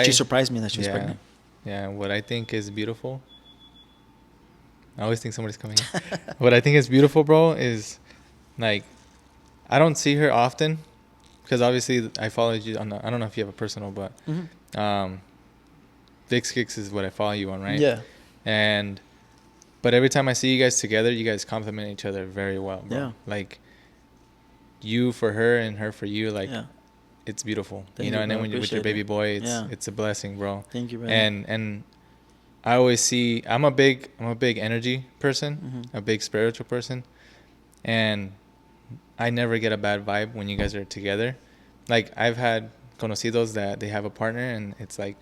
She surprised me that she was pregnant. Yeah, what I think is beautiful. I always think somebody's coming in. What I think is beautiful, bro, is like I don't see her often because obviously I followed you on I don't know if you have a personal, but Vickzkickz is what I follow you on, right? Yeah. But every time I see you guys together, you guys complement each other very well, bro. Yeah. Like you for her and her for you, like. Yeah. It's beautiful, you know. And then when you're with your baby boy, it's a blessing, bro. Thank you, bro. And I always see I'm a big energy person, a big spiritual person, and I never get a bad vibe when you guys are together. Like I've had conocidos that they have a partner, and it's like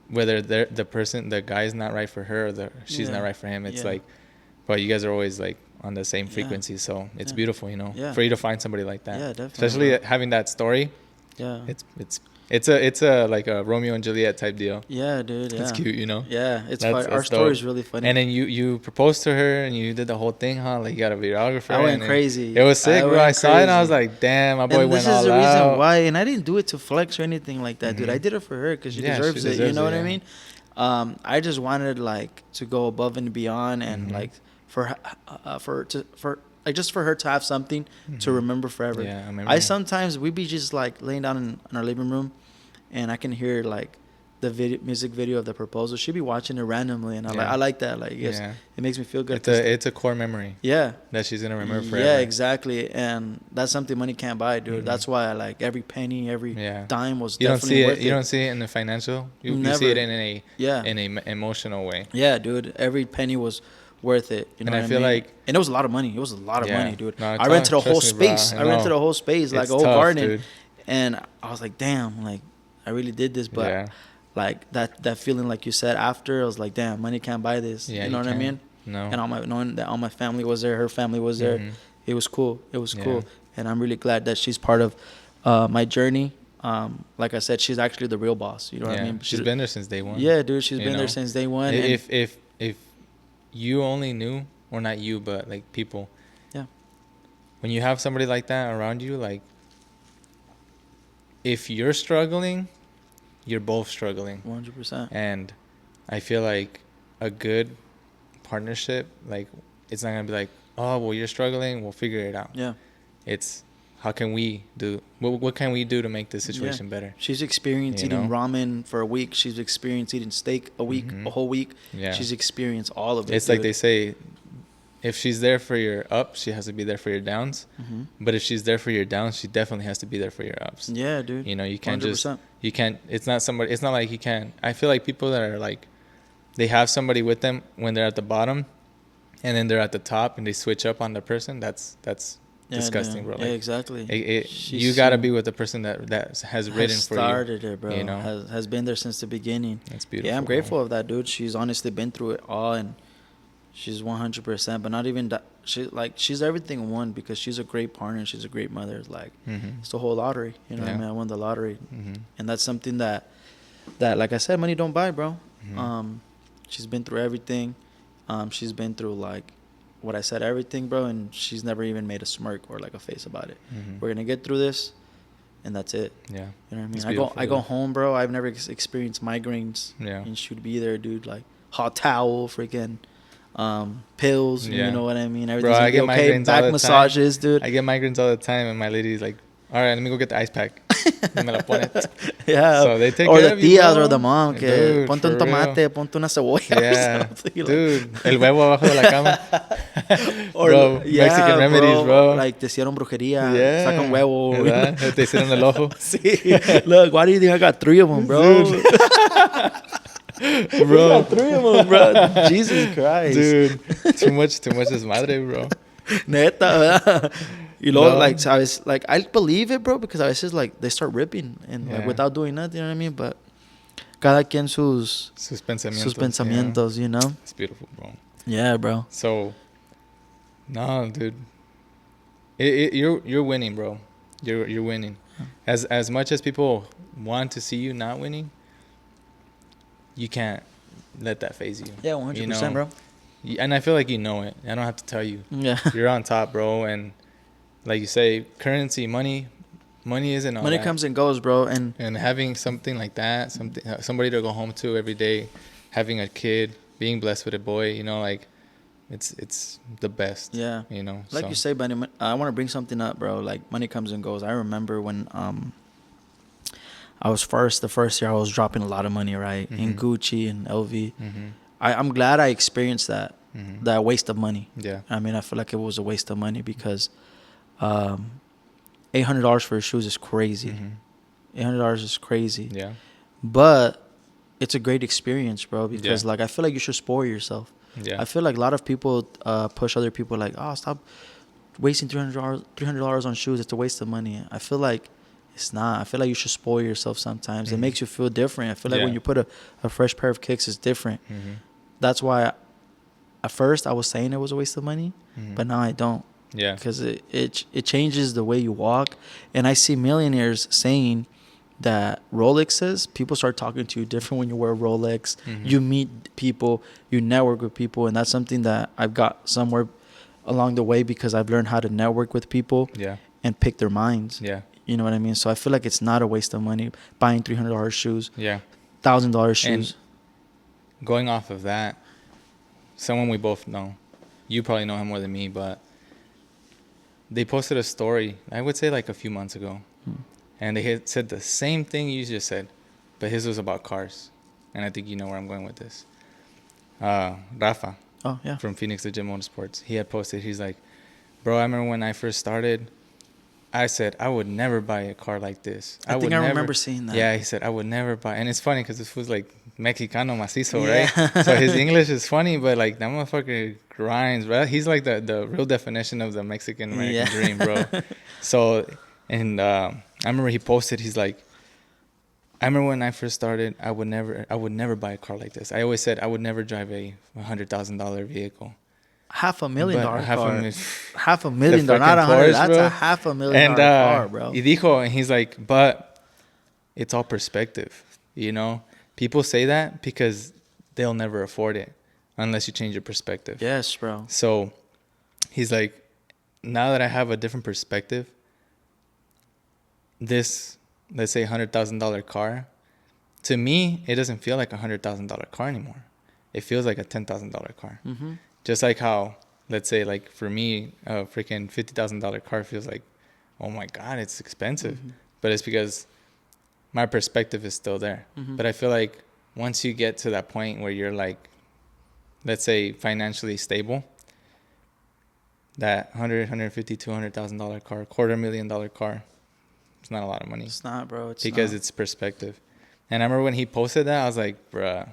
whether the guy's not right for her or she's not right for him. It's like, but you guys are always like on the same frequency, so it's beautiful, you know, for you to find somebody like that. Yeah, definitely. Especially having that story. Yeah. It's a like a Romeo and Juliet type deal. Yeah, dude. Yeah. It's cute, you know. Yeah, it's fun. Our story is really funny. And then you proposed to her and you did the whole thing, huh? Like you got a videographer. I went crazy. It was sick, bro. I saw it and I was like, damn, my boy went all out. This is the reason why. And I didn't do it to flex or anything like that, dude. I did it for her because she deserves it. You know what I mean? I just wanted like to go above and beyond and like for her to have something to remember forever. Yeah, I sometimes we be just like laying down in our living room, and I can hear like the music video of the proposal. She'd be watching it randomly, and I like that. Like, it makes me feel good. It's a core memory. Yeah, that she's gonna remember forever. Yeah, exactly, and that's something money can't buy, dude. That's why I like every penny, every dime was. You definitely worth it. You don't see it in the financial. You see it in a emotional way. Yeah, dude. Every penny was worth it, you know. And I feel like, and it was a lot of money. It was a lot of money, dude. No, I rented a whole space. I rented a whole space, like a whole garden, dude. And I was like, damn, like I really did this, but like that feeling, like you said after, I was like, damn, money can't buy this. You know what I mean? No. And knowing that all my family was there, her family was there, it was cool. It was cool, and I'm really glad that she's part of my journey. Like I said, she's actually the real boss. You know what I mean? She's been there since day one. Yeah, dude, she's been there since day one. If you only knew, or not you, but like people. Yeah. When you have somebody like that around you, like if you're struggling, you're both struggling. 100%. And I feel like a good partnership, like it's not gonna be like, oh well, you're struggling, we'll figure it out. Yeah. It's how can we do what can we do to make this situation better? She's experienced eating ramen for a week. She's experienced eating steak a week, a whole week. Yeah. She's experienced all of it. It's like they say, if she's there for your ups, she has to be there for your downs. Mm-hmm. But if she's there for your downs, she definitely has to be there for your ups. Yeah, dude. You know, you can't 100%. you can't, it's not like you can. I feel like people that are like, they have somebody with them when they're at the bottom and then they're at the top and they switch up on the person. That's disgusting, bro. Yeah, Like, exactly. You got to be with the person that has ridden for you. Started it, bro. You know? Has been there since the beginning. That's beautiful. Yeah, I'm grateful of that, dude. She's honestly been through it all, and she's 100%. But not even that. She's everything in one, because she's a great partner and she's a great mother. Like, it's the whole lottery. You know what I mean? I won the lottery, and that's something that like I said, money don't buy, bro. She's been through everything. She's been through like what I said, everything, bro, and she's never even made a smirk or like a face about it. We're gonna get through this, and that's it. Yeah, you know what I mean. I go home, bro. I've never experienced migraines. Yeah, and she'd be there, dude. Like hot towel, freaking pills. Yeah. You know what I mean. Everything's bro, I get okay. Migraines Back all the massages, time. Dude. I get migraines all the time, and my lady's like, "All right, let me go get the ice pack." Yeah. So they take or care the of you, tías bro. or the mom que Dude, ponte un tomate, ponte una cebolla. Yeah. Dude, el huevo abajo de la cama. Or, bro, Mexican remedies, bro. Like te hicieron brujería. Yeah. Saca un huevo. Te hicieron el ojo. Sí. Look, why do you think I got 3 of them, bro? Dude. Bro. I got 3 of them, bro. Jesus Christ. Dude, too much desmadre, bro. Neta, ¿verdad? You know, no. Like, ¿sabes? Like, I believe it, bro, because a veces, like, they start ripping and like, without doing nothing, you know what I mean? But cada quien sus pensamientos, you know? It's beautiful, bro. Yeah, bro. So, no, dude. You're winning, bro. You're winning. As much as people want to see you not winning, you can't let that phase you. Yeah, 100%, you know? Bro. And I feel like you know it. I don't have to tell you. Yeah. You're on top, bro. And like you say, currency, money isn't all money that. Comes and goes, bro. And having something like that, somebody to go home to every day, having a kid, being blessed with a boy, you know, like it's the best. Yeah. You know. Like you say, Benny, I want to bring something up, bro. Like money comes and goes. I remember when I was the first year I was dropping a lot of money, right? In Gucci and LV. I'm glad I experienced that waste of money. Yeah. I mean, I feel like it was a waste of money because $800 for shoes is crazy. $800 is crazy. Yeah. But it's a great experience, bro, because like I feel like you should spoil yourself. Yeah. I feel like a lot of people push other people like, "Oh, stop wasting $300 on shoes. It's a waste of money." I feel like it's not. I feel like you should spoil yourself sometimes. It makes you feel different. I feel like when you put a fresh pair of kicks, it's different. That's why at first I was saying it was a waste of money, but now I don't. Yeah. Because it changes the way you walk. And I see millionaires saying that Rolexes, people start talking to you different when you wear a Rolex. You meet people, you network with people, and that's something that I've got somewhere along the way because I've learned how to network with people and pick their minds. Yeah. You know what I mean? So I feel like it's not a waste of money buying $300 shoes. Yeah. $1,000 shoes. And going off of that, someone we both know, you probably know him more than me, but they posted a story, I would say like a few months ago, and they had said the same thing you just said, but his was about cars, and I think you know where I'm going with this. Rafa, from Phoenix Legit Motorsports, he had posted, he's like, "Bro, I remember when I first started, I said I would never buy a car like this. I remember seeing that." Yeah, he said I would never buy, and it's funny because this was like Mexicano macizo, right? So his English is funny, but like that motherfucker grinds, right? He's like the real definition of the Mexican American dream, bro. So, and I remember he posted, he's like, "I remember when I first started, I would never buy a car like this. I always said I would never drive a $100,000 vehicle." $500,000 car. $500,000, not $100,000. That's bro. A $500,000 car, bro. Y dijo, and he's like, but it's all perspective, you know? People say that because they'll never afford it unless you change your perspective. Yes, bro. So he's like, now that I have a different perspective, this, let's say $100,000 car, to me, it doesn't feel like a $100,000 car anymore. It feels like a $10,000 car. Just like how, let's say, like for me, a freaking $50,000 car feels like, oh my God, it's expensive. But it's because my perspective is still there. But I feel like once you get to that point where you're like, let's say, financially stable, that $150,000-$200,000 car, $250,000 car, it's not a lot of money. It's not, bro. Because it's perspective. And I remember when he posted that, I was like, bruh,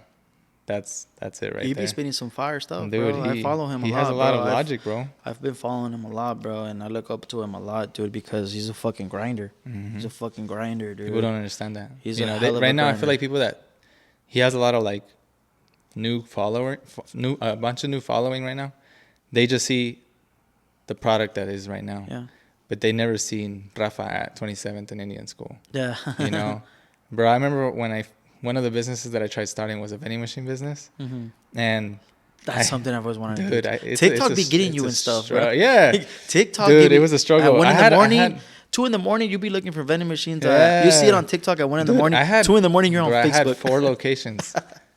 that's it right He there. be spinning some fire stuff, dude, bro. I follow him a lot. He has a lot bro. of logic, bro. I've been following him a lot, bro, and I look up to him a lot, dude, because he's a fucking grinder. Mm-hmm. He's a fucking grinder, dude. People don't understand that. He's you a know, hell of right a now, I grinder. feel like people that he has a lot of like a bunch of new following right now. They just see the product that is right now. Yeah. But they never seen Rafa at 27th and Indian School. Yeah. You know, bro, I remember when one of the businesses that I tried starting was a vending machine business. Mm-hmm. And that's something I've always wanted dude, to do. TikTok be getting you and stuff, bro. Yeah. TikTok, dude, it was a struggle. At 1 in the morning, 2 in the morning, you be looking for vending machines. You see it on TikTok at 1 in the morning. 2 in the morning, you're on Facebook. I had 4 locations.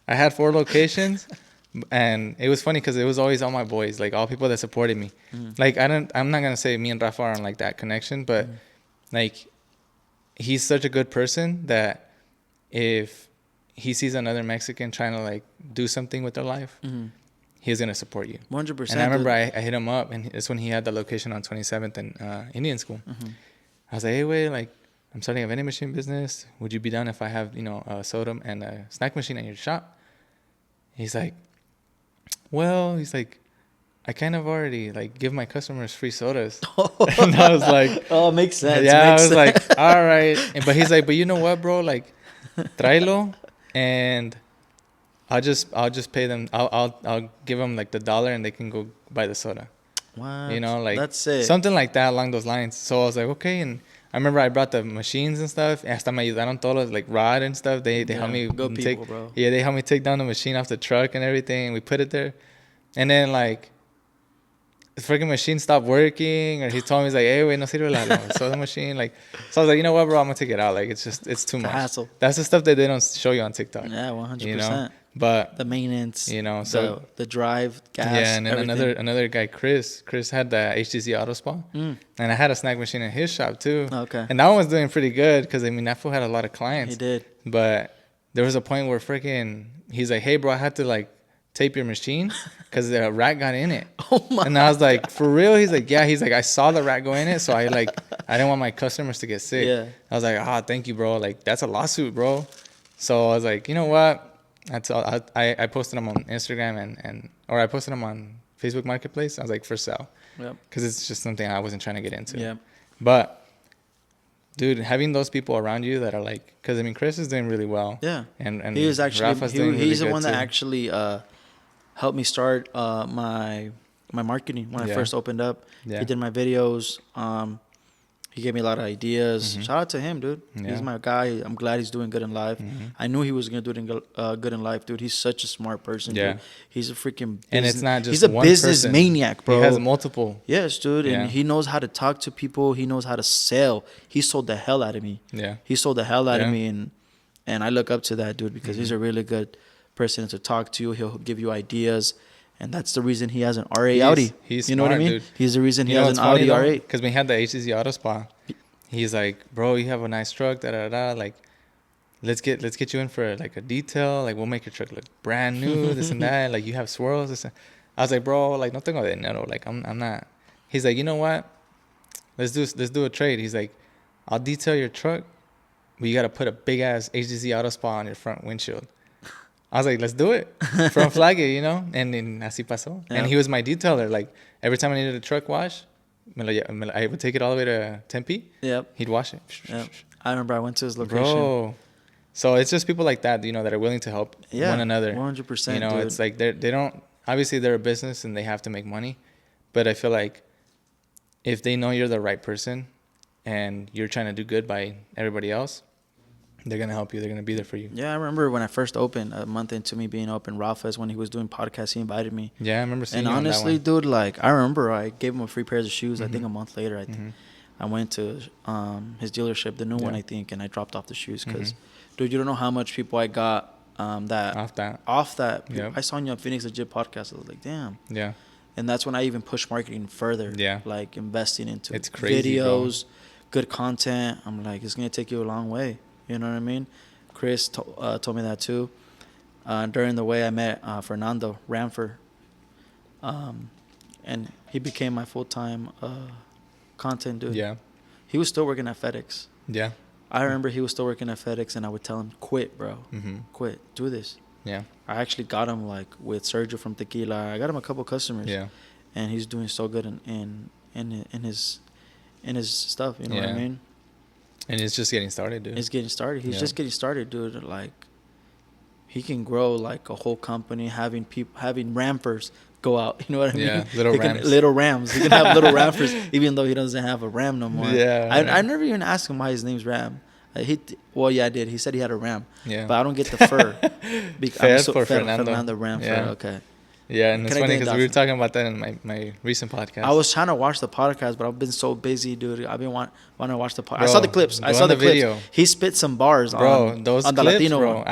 I had 4 locations. And it was funny because it was always all my boys, like all people that supported me. Like I'm not gonna say me and Rafa are on like that connection, but like he's such a good person that if he sees another Mexican trying to like do something with their life, he's gonna support you. 100%. And I remember I hit him up, and it's when he had the location on 27th and Indian School. I was like, hey, wait, like I'm starting a vending machine business. Would you be down if I have a soda and a snack machine at your shop? He's like, well, he's like, I kind of already like give my customers free sodas. And I was like, oh, makes sense. Yeah, makes I was sense. like, all right. But he's like, but you know what, bro? Like, tráelo, and I'll just pay them. I'll give them like the $1, and they can go buy the soda. What? You know, like that's it. Something like that along those lines. So I was like, okay. And I remember I brought the machines and stuff. Hasta me ayudaron todos, like Rod and stuff. They helped me good take, people, bro. Yeah, they helped me take down the machine off the truck and everything. And we put it there. And then like the freaking machine stopped working, or he told me, he's like, hey, wait, no sirve la soda machine. Like, so I was like, you know what, bro, I'm gonna take it out. Like, it's too much. Hassle. That's the stuff that they don't show you on TikTok. Yeah, 100%. You know? But the maintenance, so the drive, gas. yeah, and then everything. another guy, Chris had the HTC Auto Spa, and I had a snack machine in his shop too. Okay. And that one was doing pretty good because I mean that fool had a lot of clients. He did. But there was a point where he's like, hey bro, I had to like tape your machine because the rat got in it. Oh my! And I was like, for real? He's like, yeah. He's like, I saw the rat go in it, so I didn't want my customers to get sick. Yeah. I was like, thank you, bro. Like that's a lawsuit, bro. So I was like, you know what? I posted them on Instagram or I posted them on Facebook Marketplace. I was like, for sale. Yep. Because it's just something I wasn't trying to get into. Yeah. But, dude, having those people around you that are like, because I mean, Chris is doing really well. Yeah. And he was actually Rafa's doing really he's the good one that too. actually helped me start my marketing when I first opened up. Yeah. He did my videos. He gave me a lot of ideas. Shout out to him, dude. Yeah. He's my guy. I'm glad he's doing good in life. I knew he was gonna do good in life, dude. He's such a smart person. Yeah. Dude. He's a freaking And it's not just he's a one business person. maniac, bro. He has multiple. Yes, dude. Yeah. And he knows how to talk to people. He knows how to sell. He sold the hell out of me. Yeah. He sold the hell out of Yeah. me, and I look up to that dude because he's a really good person to talk to. He'll give you ideas. And that's the reason he has an R8 Audi. He's you know what I smart, mean? dude. He's the reason he has an Audi R8. Because we had the HTC Auto Spa. He's like, bro, you have a nice truck, Like, let's get you in for like a detail. Like, we'll make your truck look brand new, this and that. Like, you have swirls. This and... I was like, bro, like, no tengo dinero. Like, I'm not. He's like, you know what? Let's do a trade. He's like, I'll detail your truck, but you got to put a big ass HTC Auto Spa on your front windshield. I was like, let's do it. Front flag it, you know? And then así pasó. Yeah. And he was my detailer. Like, every time I needed a truck wash, I would take it all the way to Tempe. Yep. He'd wash it. Yep. I remember I went to his location. Bro. So it's just people like that, you know, that are willing to help one another. 100%. You know, dude. it's like they don't, obviously they're a business and they have to make money. But I feel like if they know you're the right person and you're trying to do good by everybody else, they're going to help you. They're going to be there for you. Yeah, I remember when I first opened, a month into me being open, Rafa's when he was doing podcasts, he invited me. Yeah, I remember seeing and you honestly, on that one. dude, like, I remember I gave him a free pair of shoes, I think a month later. I went to his dealership, the new one, I think, and I dropped off the shoes because, dude, you don't know how much people I got off that. Yep. I saw you on Phoenix Legit podcast. I was like, damn. Yeah. And that's when I even pushed marketing further. Yeah. Like, investing into It's crazy, videos, good content. I'm like, it's going to take you a long way. You know what I mean? Chris told me that too. During the way I met Fernando Ramford. And and he became my full-time content dude. Yeah. He was still working at FedEx. Yeah. I remember he was still working at FedEx, and I would tell him, quit, bro. Mm-hmm. Quit. Do this. Yeah. I actually got him, like, with Sergio from Tequila. I got him a couple customers. Yeah. And he's doing so good in his stuff, you know what I mean? And it's just getting started, dude. It's getting started. He's just getting started, dude. Like, he can grow, like, a whole company, having rampers go out, you know what I mean? Yeah, little Rams. He can have little rampers, even though he doesn't have a Ram no more. Yeah. I never even asked him why his name's Ram. I did. He said he had a Ram. Yeah. But I don't get the fur. Fernando Ram yeah. fur. Okay. Yeah, and it's funny because we were talking about that in my recent podcast. I was trying to watch the podcast, but I've been so busy, dude. I've been wanting to watch the podcast. I saw the clips. I saw the video. He spit some bars on those on the clips, Latino bro. one.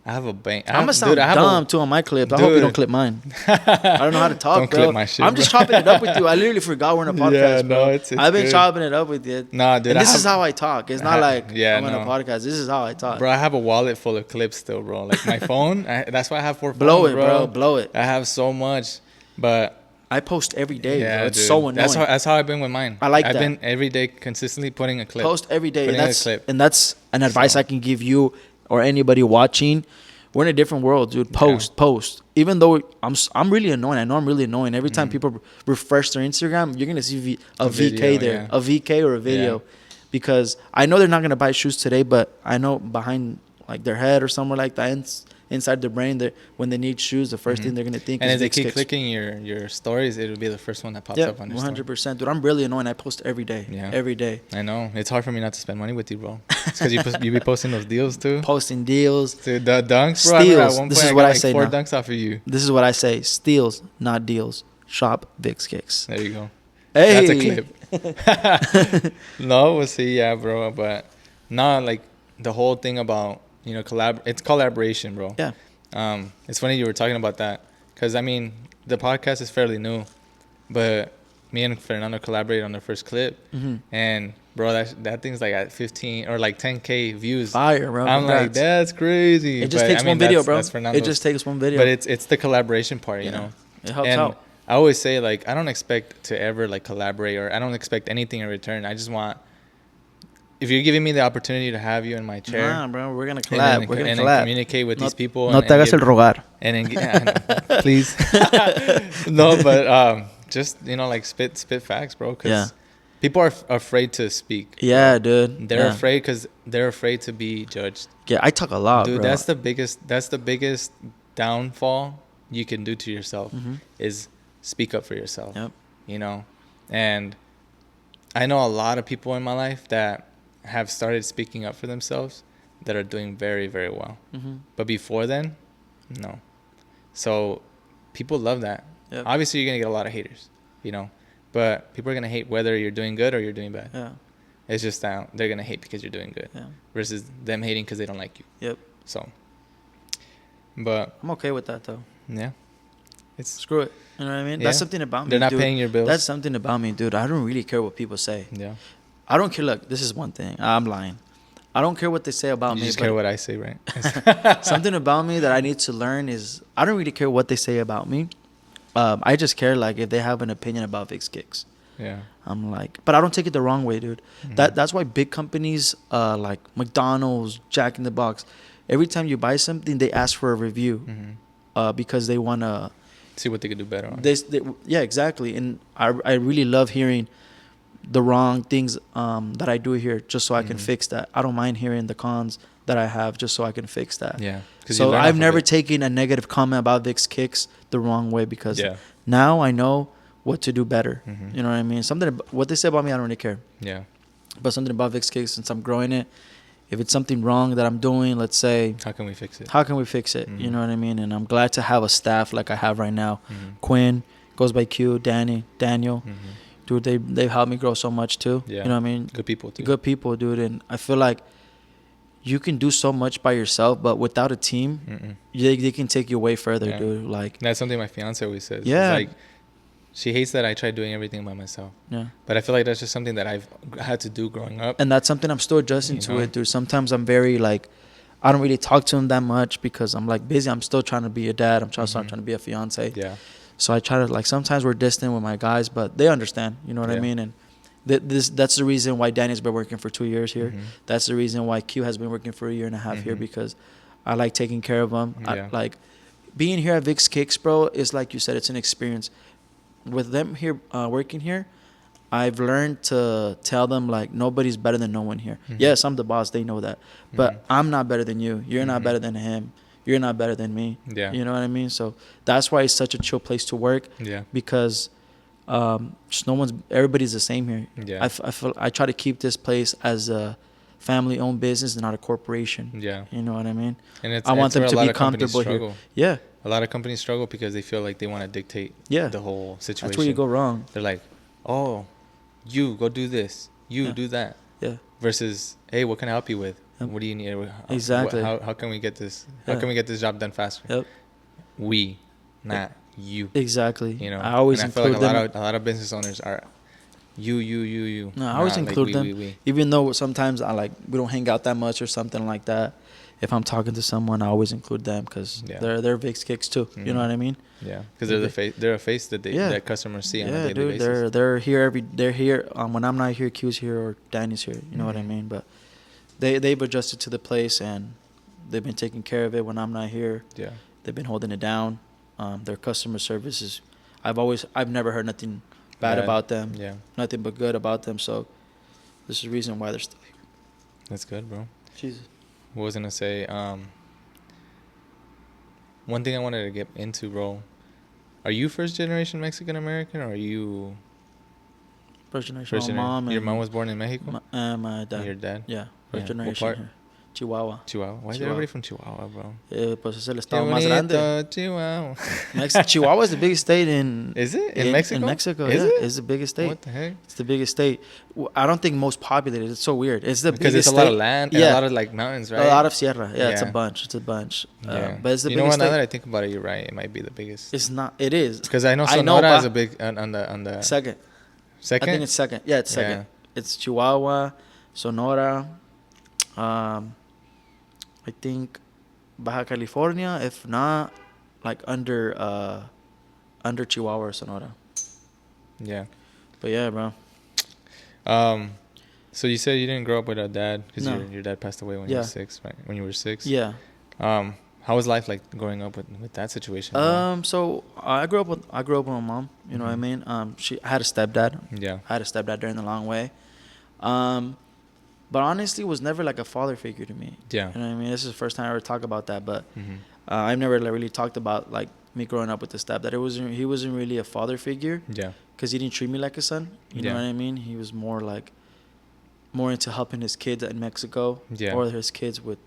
I have a bank. I'm gonna sound dumb too on my clips. I hope you don't clip mine. I don't know how to talk, don't bro. Clip my shit, I'm just chopping it up with you. I literally forgot we're in a podcast, bro. it's I've been good. chopping it up with you. Nah, dude. And this is how I talk. It's not like I'm on a podcast. This is how I talk. Bro, I have a wallet full of clips still, bro. Like my phone. That's why I have 4 phones, Blow it, bro. Blow it. I have so much, but I post every day, yeah, bro. It's dude. so annoying. That's how I've been with mine. I like I've that. been every day consistently putting a clip. Post every day. Clip. And that's an advice I can give you or anybody watching. We're in a different world, dude. Post. Even though I'm really annoying. I know I'm really annoying. Every time people refresh their Instagram, you're gonna see a VK video, there, a VK or a video, because I know they're not gonna buy shoes today, but I know behind like their head or somewhere like that, inside their brain, that when they need shoes, the first thing they're gonna think. And is as they keep Vickzkickz. clicking your stories, it'll be the first one that pops up on your 100%, dude. I'm really annoying. I post every day. Yeah. Every day. I know. It's hard for me not to spend money with you, bro. It's because you be posting those deals too. Posting deals. Dude, the dunks, bro. Steals. At one point, This is I what got I like say 4 now. dunks off of you. This is what I say. Steals, not deals. Shop Vickzkickz. There you go. Hey. That's a clip. No, we'll see. Yeah, bro. But no, like the whole thing about, it's collaboration, bro. Yeah. It's funny you were talking about that because, I mean, the podcast is fairly new, but me and Fernando collaborated on the first clip. Mm-hmm. And, bro, that thing's like at 15 or like 10K views. Fire, bro. I'm like, that's crazy. It just takes one video, bro. That's Fernando's. It just takes one video. But it's the collaboration part, you know. It helps and out. I always say, like, I don't expect to ever, like, collaborate, or I don't expect anything in return. I just want, if you're giving me the opportunity to have you in my chair. Nah, bro, we're going to collab. And communicate with these people. No te hagas el rogar. And then, please. No, but just, like, spit facts, bro. Because people are afraid to speak. Yeah, dude. They're afraid because they're afraid to be judged. Yeah, I talk a lot, dude, bro. That's the biggest downfall you can do to yourself is speak up for yourself. Yep. And I know a lot of people in my life that have started speaking up for themselves that are doing very, very well. Mm-hmm. But before then, no. So people love that. Yep. Obviously, you're going to get a lot of haters, but people are going to hate whether you're doing good or you're doing bad. Yeah. It's just that they're going to hate because you're doing good versus them hating because they don't like you. Yep. So, but I'm okay with that, though. Yeah. Screw it. You know what I mean? Yeah. That's something about me. They're not dude. paying your bills. That's something about me, dude. I don't really care what people say. Yeah. I don't care. Look, this is one thing. I'm lying. I don't care what they say about me. You just care what I say, right? Something about me that I need to learn is I don't really care what they say about me. I just care, like, if they have an opinion about Vickzkickz. Yeah. I'm like, but I don't take it the wrong way, dude. Mm-hmm. That's why big companies like McDonald's, Jack in the Box, every time you buy something, they ask for a review because they want to see what they could do better on. Yeah, exactly. And I really love hearing the wrong things that I do here just so I can fix that. I don't mind hearing the cons that I have just so I can fix that. Yeah. So I've never taken a negative comment about Vickzkickz the wrong way because now I know what to do better. Mm-hmm. You know what I mean? What they say about me, I don't really care. Yeah. But something about Vickzkickz, since I'm growing it, if it's something wrong that I'm doing, let's say, how can we fix it? Mm-hmm. You know what I mean? And I'm glad to have a staff like I have right now. Mm-hmm. Quinn goes by Q, Daniel. Mm-hmm. Dude, they've helped me grow so much too. Yeah. You know what I mean? Good people too. Good people, dude. And I feel like you can do so much by yourself, but without a team, they can take you way further, dude. Like, that's something my fiance always says. Yeah. It's like, she hates that I try doing everything by myself. Yeah. But I feel like that's just something that I've had to do growing up. And that's something I'm still adjusting to it, dude. Sometimes I'm very, like, I don't really talk to him that much because I'm, like, busy. I'm still trying to be a dad. I'm still trying to be a fiance. Yeah. So I try to, like, sometimes we're distant with my guys, but they understand. You know what I mean? And that's the reason why Danny's been working for 2 years here. That's the reason why Q has been working for a year and a half here, because I like taking care of them. I, like, being here at Vickzkickz, bro, is like you said, it's an experience. With them here working here, I've learned to tell them, like, nobody's better than no one here. Yes, I'm the boss. They know that. But I'm not better than you. You're not better than him. You're not better than me. Yeah. You know what I mean? So that's why it's such a chill place to work. Yeah. Because just everybody's the same here. Yeah. I try to keep this place as a family-owned business and not a corporation. Yeah. You know what I mean? And I want them to be comfortable here. Yeah. A lot of companies struggle because they feel like they want to dictate the whole situation. That's where you go wrong. They're like, oh, you go do this. You do that. Yeah. Versus, hey, what can I help you with? What do you need? Exactly. How can we get this? How can we get this job done faster? Yep. We, not you. Exactly. You know, I always include them. A lot of business owners are you. No, I always include them. We. Even though sometimes we don't hang out that much or something like that. If I'm talking to someone, I always include them because they're Vickzkickz too. You know what I mean? Yeah, because they're a face that that customers see on a daily basis. They're here when I'm not here, Q's here or Danny's here. You know what I mean? But they've adjusted to the place and they've been taking care of it when I'm not here. Yeah, they've been holding it down. Their customer service is, I've never heard nothing bad about them. Yeah, nothing but good about them. So this is the reason why they're still here. That's good, bro. Jesus. What was I gonna say? One thing I wanted to get into, bro. Are you first generation Mexican American, or are you first generation? My mom. Your mom was born in Mexico. My dad. And your dad. Yeah, first generation. What part? Chihuahua. Why is everybody from Chihuahua, bro? Pues es el estado más grande. Chihuahua. Chihuahua is the biggest state in. Is it in Mexico? In Mexico, is it? It's the biggest state. What the heck? It's the biggest state. I don't think most populated. It's so weird. It's the because biggest it's a lot of land and a lot of like mountains, right? A lot of sierra. Yeah, it's a bunch. Yeah. But it's the biggest. You know what? Now that I think about it, you're right. It might be the biggest. It's not. It is. Because I know Sonora is a big on the second. Second. I think it's second. Yeah, it's second. Yeah. It's Chihuahua, Sonora. I think Baja California, if not, like under Chihuahua or Sonora. Yeah. But yeah, bro. So you said you didn't grow up with a dad because your dad passed away when you were 6, right? When you were 6. Yeah. How was life like growing up with that situation? So I grew up with my mom. You know what I mean? I had a stepdad. Yeah. I had a stepdad during the long way. But honestly, was never like a father figure to me. Yeah. You know what I mean? This is the first time I ever talk about that. But I've never really talked about like me growing up with the stepdad. He wasn't really a father figure. Yeah. Because he didn't treat me like a son. You know what I mean? He was more into helping his kids in Mexico. Yeah. Or his kids with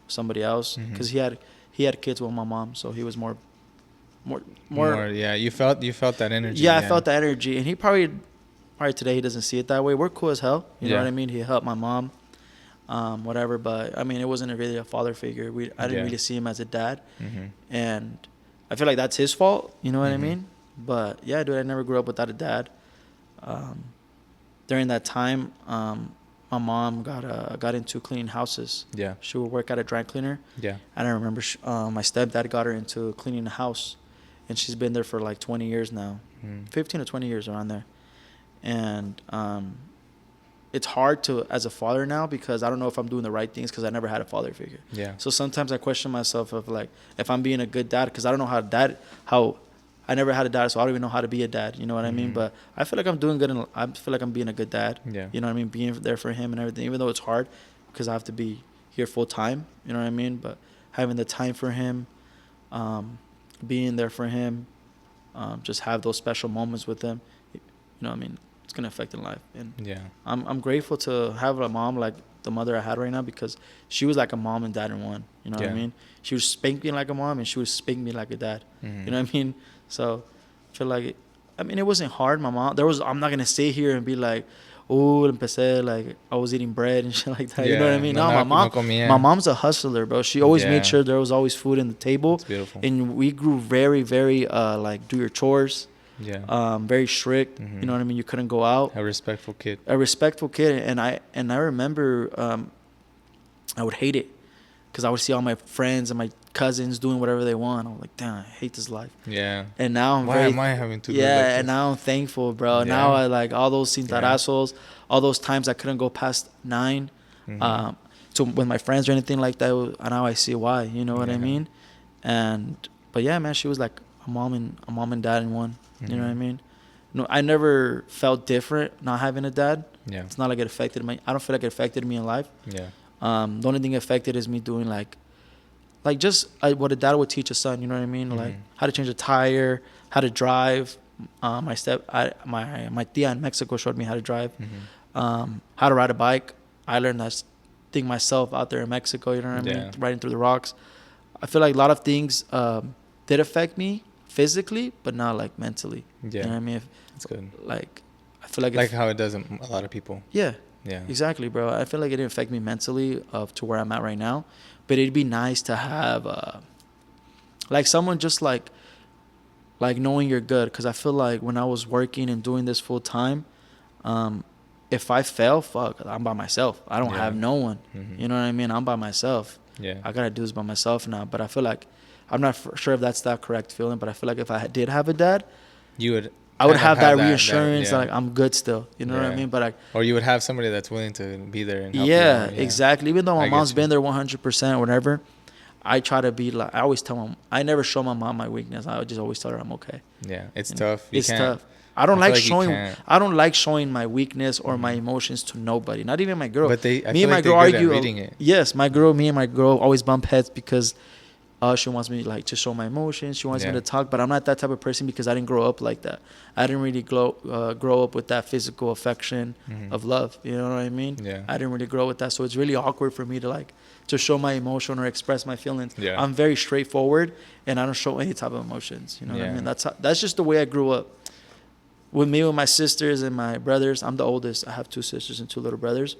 somebody else. Because he had kids with my mom, so he was more. Yeah. You felt that energy. Yeah, I felt that energy, and he probably today he doesn't see it that way. We're cool as hell. You know what I mean? He helped my mom, whatever. But I mean, it wasn't really a father figure. I didn't really see him as a dad, and I feel like that's his fault. You know what I mean? But yeah, dude, I never grew up without a dad. During that time, my mom got into cleaning houses. Yeah, she would work at a dry cleaner. Yeah, and I remember my stepdad got her into cleaning a house, and she's been there for like 20 years now, 15 or 20 years around there. And it's hard to as a father now because I don't know if I'm doing the right things because I never had a father figure. Yeah. So sometimes I question myself of like if I'm being a good dad because I don't know how I never had a dad, so I don't even know how to be a dad. You know what I mean? But I feel like I'm doing good, and I feel like I'm being a good dad. Yeah. You know what I mean? Being there for him and everything, even though it's hard because I have to be here full time. You know what I mean? But having the time for him, being there for him, just have those special moments with him. You know what I mean? It's gonna affect in life, and I'm grateful to have a mom like the mother I had right now because she was like a mom and dad in one. You know what I mean? She would spank me like a mom, and she would spank me like a dad. You know what I mean? So I feel like it wasn't hard. My mom, I'm not gonna sit here and be like, oh, empecé, like I was eating bread and shit like that. You know what I mean? No, my mom's a hustler, bro. She always made sure there was always food in the table. It's beautiful. And we grew very, very like do your chores. Yeah. Very strict. You know what I mean? You couldn't go out. A respectful kid. And I remember I would hate it because I would see all my friends and my cousins doing whatever they want. I'm like, damn, I hate this life. Yeah. And now I'm Why am I having to do like yeah, this? and now I'm thankful, bro. Yeah. Now I like all those cintarazos, all those times I couldn't go past 9, to with my friends or anything like that. Now I see why. You know what I mean? But yeah, man, she was like a mom and dad in one. You know what I mean? No, I never felt different not having a dad. Yeah. It's not like it affected me. I don't feel like it affected me in life. Yeah. The only thing affected is me doing like just what a dad would teach a son. You know what I mean? Like how to change a tire, how to drive. My tia in Mexico showed me how to drive. How to ride a bike. I learned that thing myself out there in Mexico. You know what I mean? Riding through the rocks. I feel like a lot of things did affect me physically, but not like mentally. Yeah. You know what I mean? That's good. Like I feel like like how it does a lot of people. Yeah. Yeah. Exactly, bro. I feel like it didn't affect me mentally to where I'm at right now, but it'd be nice to have like someone just like knowing you're good. Because I feel like when I was working and doing this full time, if I fail, fuck, I'm by myself. I don't have no one. You know what I mean? I'm by myself. Yeah. I gotta do this by myself now. But I feel like I'm not sure if that's that correct feeling. But I feel like if I did have a dad, I would have that reassurance that like I'm good still. You know what I mean? But or you would have somebody that's willing to be there and help you out. out. Exactly. Even though my mom's been there 100% or whatever, I try to be like, I always tell mom, I never show my mom my weakness. I would just always tell her I'm okay. Yeah, it's tough. It's tough. I don't like showing my weakness or my emotions to nobody. Not even my girl. But me and my girl argue. Yes, me and my girl always bump heads because she wants me like to show my emotions. She wants me to talk, but I'm not that type of person because I didn't grow up like that. I didn't really grow up with that physical affection of love. You know what I mean? Yeah. I didn't really grow with that, so it's really awkward for me to show my emotion or express my feelings. Yeah. I'm very straightforward, and I don't show any type of emotions. You know what I mean? That's just the way I grew up. With my sisters and my brothers, I'm the oldest. I have 2 sisters and 2 little brothers.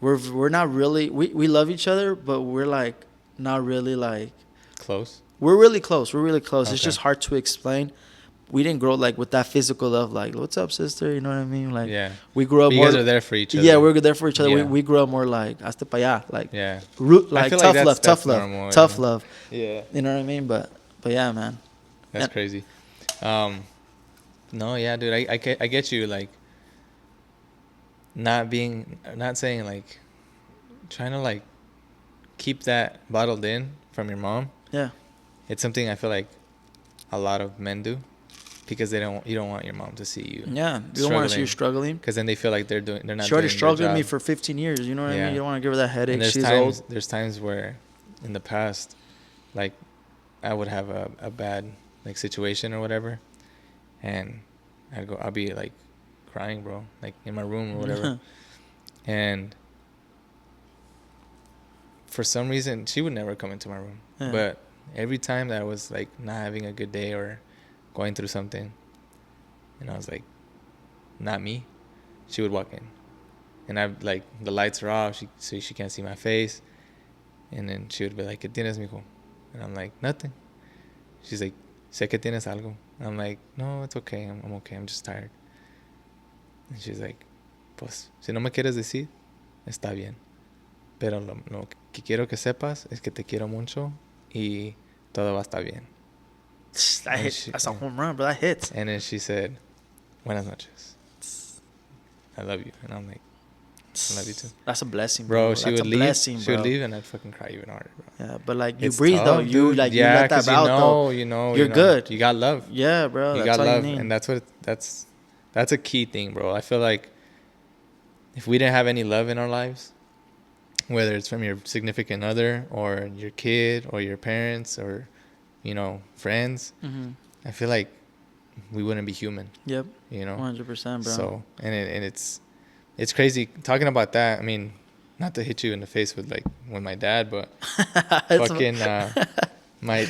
We're not really we love each other, but we're like not really like close. We're really close. Okay. It's just hard to explain. We didn't grow like with that physical love, like what's up, sister? You know what I mean? Like we grew up. You guys are there for each other. Yeah, we're there for each other. We grew up more like hasta pa allá, like like tough love, tough love. Yeah, you know what I mean? But yeah, man, that's crazy. No, yeah, dude, I get you, like not saying like trying to like keep that bottled in from your mom. Yeah, it's something I feel like a lot of men do because you don't want your mom to see you. Yeah, you don't want to see you struggling because then they feel like they're not. She already struggled with me for 15 years. You know what I mean? You don't want to give her that headache. She's old. There's times where, in the past, like I would have a bad like situation or whatever, and I'll be like crying, bro, like in my room or whatever. And for some reason, she would never come into my room. Yeah. But every time that I was like not having a good day or going through something, and I was like, not me, she would walk in. And I like the lights are off, so she can't see my face. And then she would be like, ¿Qué tienes, mijo? And I'm like, nothing. She's like, sé que tienes algo. And I'm like, no, it's okay. I'm okay. I'm just tired. And she's like, pues, si no me quieres decir, está bien. Pero lo que quiero que sepas es que te quiero mucho y todo va a estar bien. That's a home run, bro. That hits. And then she said, buenas noches. I love you. And I'm like, I love you too. That's a blessing, bro. She would leave. She would leave, and I'd fucking cry even harder, bro. Yeah, but like you breathe though. You like you let that out though. You know, you're good. You got love. Yeah, bro. You got love, and that's a key thing, bro. I feel like if we didn't have any love in our lives, whether it's from your significant other or your kid or your parents or friends, I feel like we wouldn't be human. Yep. 100%, bro. So and it's crazy talking about that. I mean, not to hit you in the face with my dad, but fucking I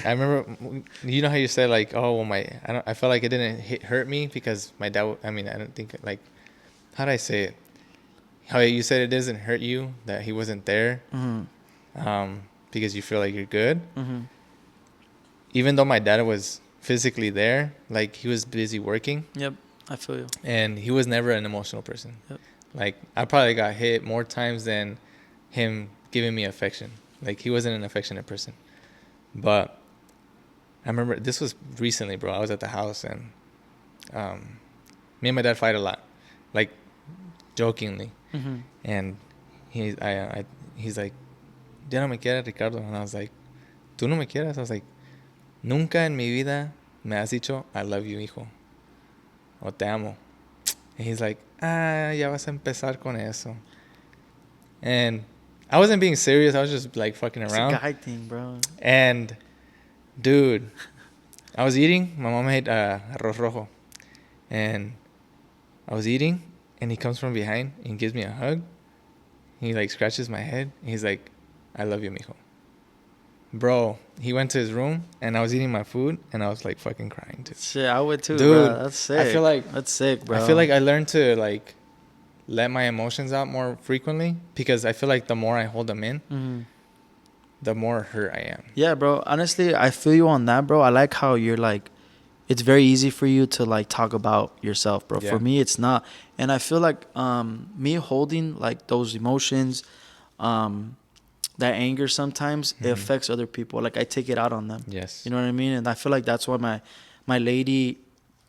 remember, you know how you said like, oh well, I felt like it didn't hurt me because my dad. I mean, I don't think like, how did I say it? How you said it doesn't hurt you that he wasn't there, because you feel like you're good. Even though my dad was physically there, like he was busy working. Yep, I feel you. And he was never an emotional person. Yep. Like I probably got hit more times than him giving me affection. Like, he wasn't an affectionate person. But I remember this was recently, bro. I was at the house, and me and my dad fight a lot, like jokingly. Mm-hmm. And he's like, ya no me quieres, Ricardo. And I was like, tú no me quieres. I was like, nunca en mi vida me has dicho I love you, hijo, o te amo. And he's like, ya vas a empezar con eso. And I wasn't being serious. I was just like fucking around. It's a guy thing, bro. And dude, I was eating. My mom made arroz rojo, and I was eating, and he comes from behind and gives me a hug. He like scratches my head. And he's like, I love you, mijo. Bro, he went to his room, and I was eating my food, and I was like fucking crying too. Shit, I would too, dude. Bro. That's sick. I feel like that's sick, bro. I feel like I learned to like let my emotions out more frequently, because I feel like the more I hold them in, Mm-hmm. the more hurt I am. Yeah, bro. Honestly, I feel you on that, bro. I like how you're like, it's very easy for you to like talk about yourself, bro. Yeah. For me, it's not. And I feel like me holding like those emotions, that anger sometimes, it affects other people. Like I take it out on them. Yes. You know what I mean? And I feel like that's why my lady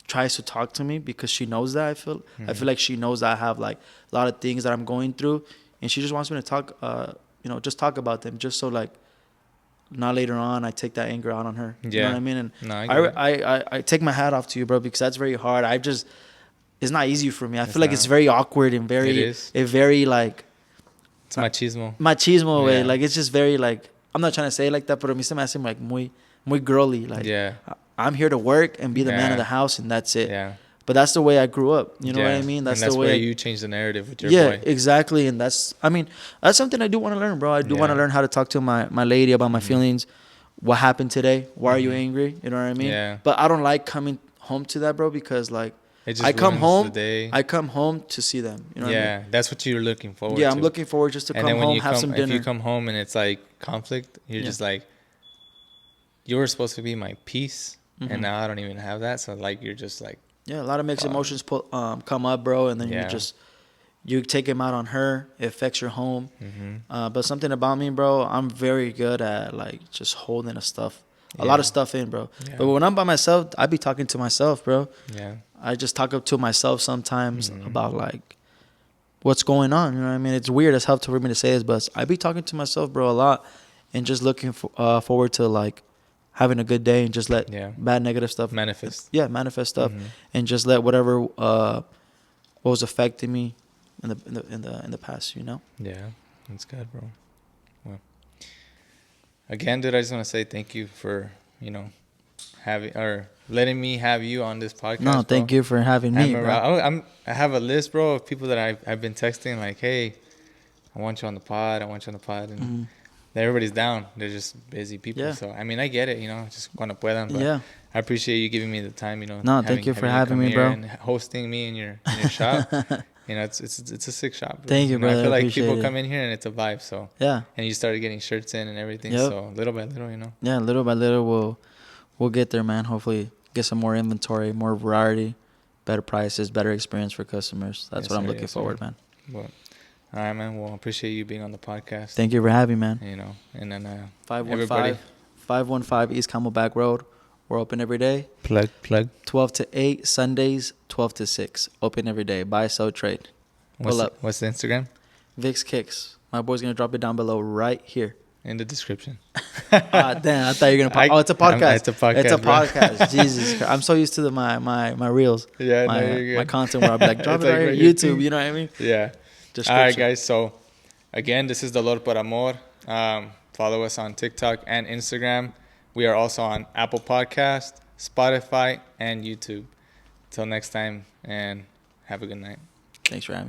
tries to talk to me, because she knows that I feel like she knows that I have like a lot of things that I'm going through, and she just wants me to talk, just talk about them, just so like not later on I take that anger out on her. You know what I mean? And no, I take my hat off to you, bro, because that's very hard. It's not easy for me. I feel like it's very awkward and very like it's machismo way. Like it's just very like, I'm not trying to say it like that, but a mí se me hace like muy girly. Like I'm here to work and be the man of the house, and that's it. Yeah. But that's the way I grew up. You know what I mean? That's the way where you change the narrative with your boy. Yeah, exactly. And that's something I do want to learn, bro. I do want to learn how to talk to my lady about my feelings. What happened today? Why are you angry? You know what I mean? Yeah. But I don't like coming home to that, bro, because like I come home to see them. You know what I mean? That's what you're looking forward to. Yeah, I'm looking forward just to come home, have some dinner. If you come home and it's like conflict, you're just like, you were supposed to be my peace, and now I don't even have that. So like, you're just like, yeah, a lot of mixed emotions come up, bro, and then you take them out on her. It affects your home. But something about me, bro, I'm very good at like just holding a lot of stuff in, bro. Yeah. But when I'm by myself, I be talking to myself, bro. Yeah. I just talk up to myself sometimes about like what's going on. You know what I mean? It's weird as hell for me to say this, but I be talking to myself, bro, a lot, and just looking forward to like having a good day, and just let bad negative stuff manifest. Manifest stuff, and just let whatever what was affecting me in the past, you know. Yeah, that's good, bro. Well, again, dude, I just want to say thank you for letting me have you on this podcast. No, thank you for having me, bro. I have a list, bro, of people that I've been texting like, hey, I want you on the pod, and everybody's down. They're just busy people. Yeah. So, I mean, I get it, just cuando puedan. But I appreciate you giving me the time, No, thank you for having me, bro. And hosting me in your shop. It's a sick shop, bro. Thank you, bro. I feel like people come in here and it's a vibe, so. Yeah. And you started getting shirts in and everything, so little by little, Yeah, little by little, we'll get there, man. Hopefully get some more inventory, more variety, better prices, better experience for customers. That's what I'm looking forward, man. Well, all right, man. Well, I appreciate you being on the podcast. Thank you for having me, man. And then 515 East Camelback Road. We're open every day. Plug. 12 to 8. Sundays, 12 to 6. Open every day. Buy, sell, trade. Pull up. What's the Instagram? Vickzkickz. My boy's going to drop it down below right here. In the description. Damn, I thought you were going to... it's a podcast. It's a podcast. It's a podcast. Jesus Christ. I'm so used to my reels. Yeah, my content where I'll be like, drop it right here. YouTube, you know what I mean? Yeah. All right, guys. So, again, this is Dolor X Amor. Follow us on TikTok and Instagram. We are also on Apple Podcast, Spotify, and YouTube. Till next time, and have a good night. Thanks for having me.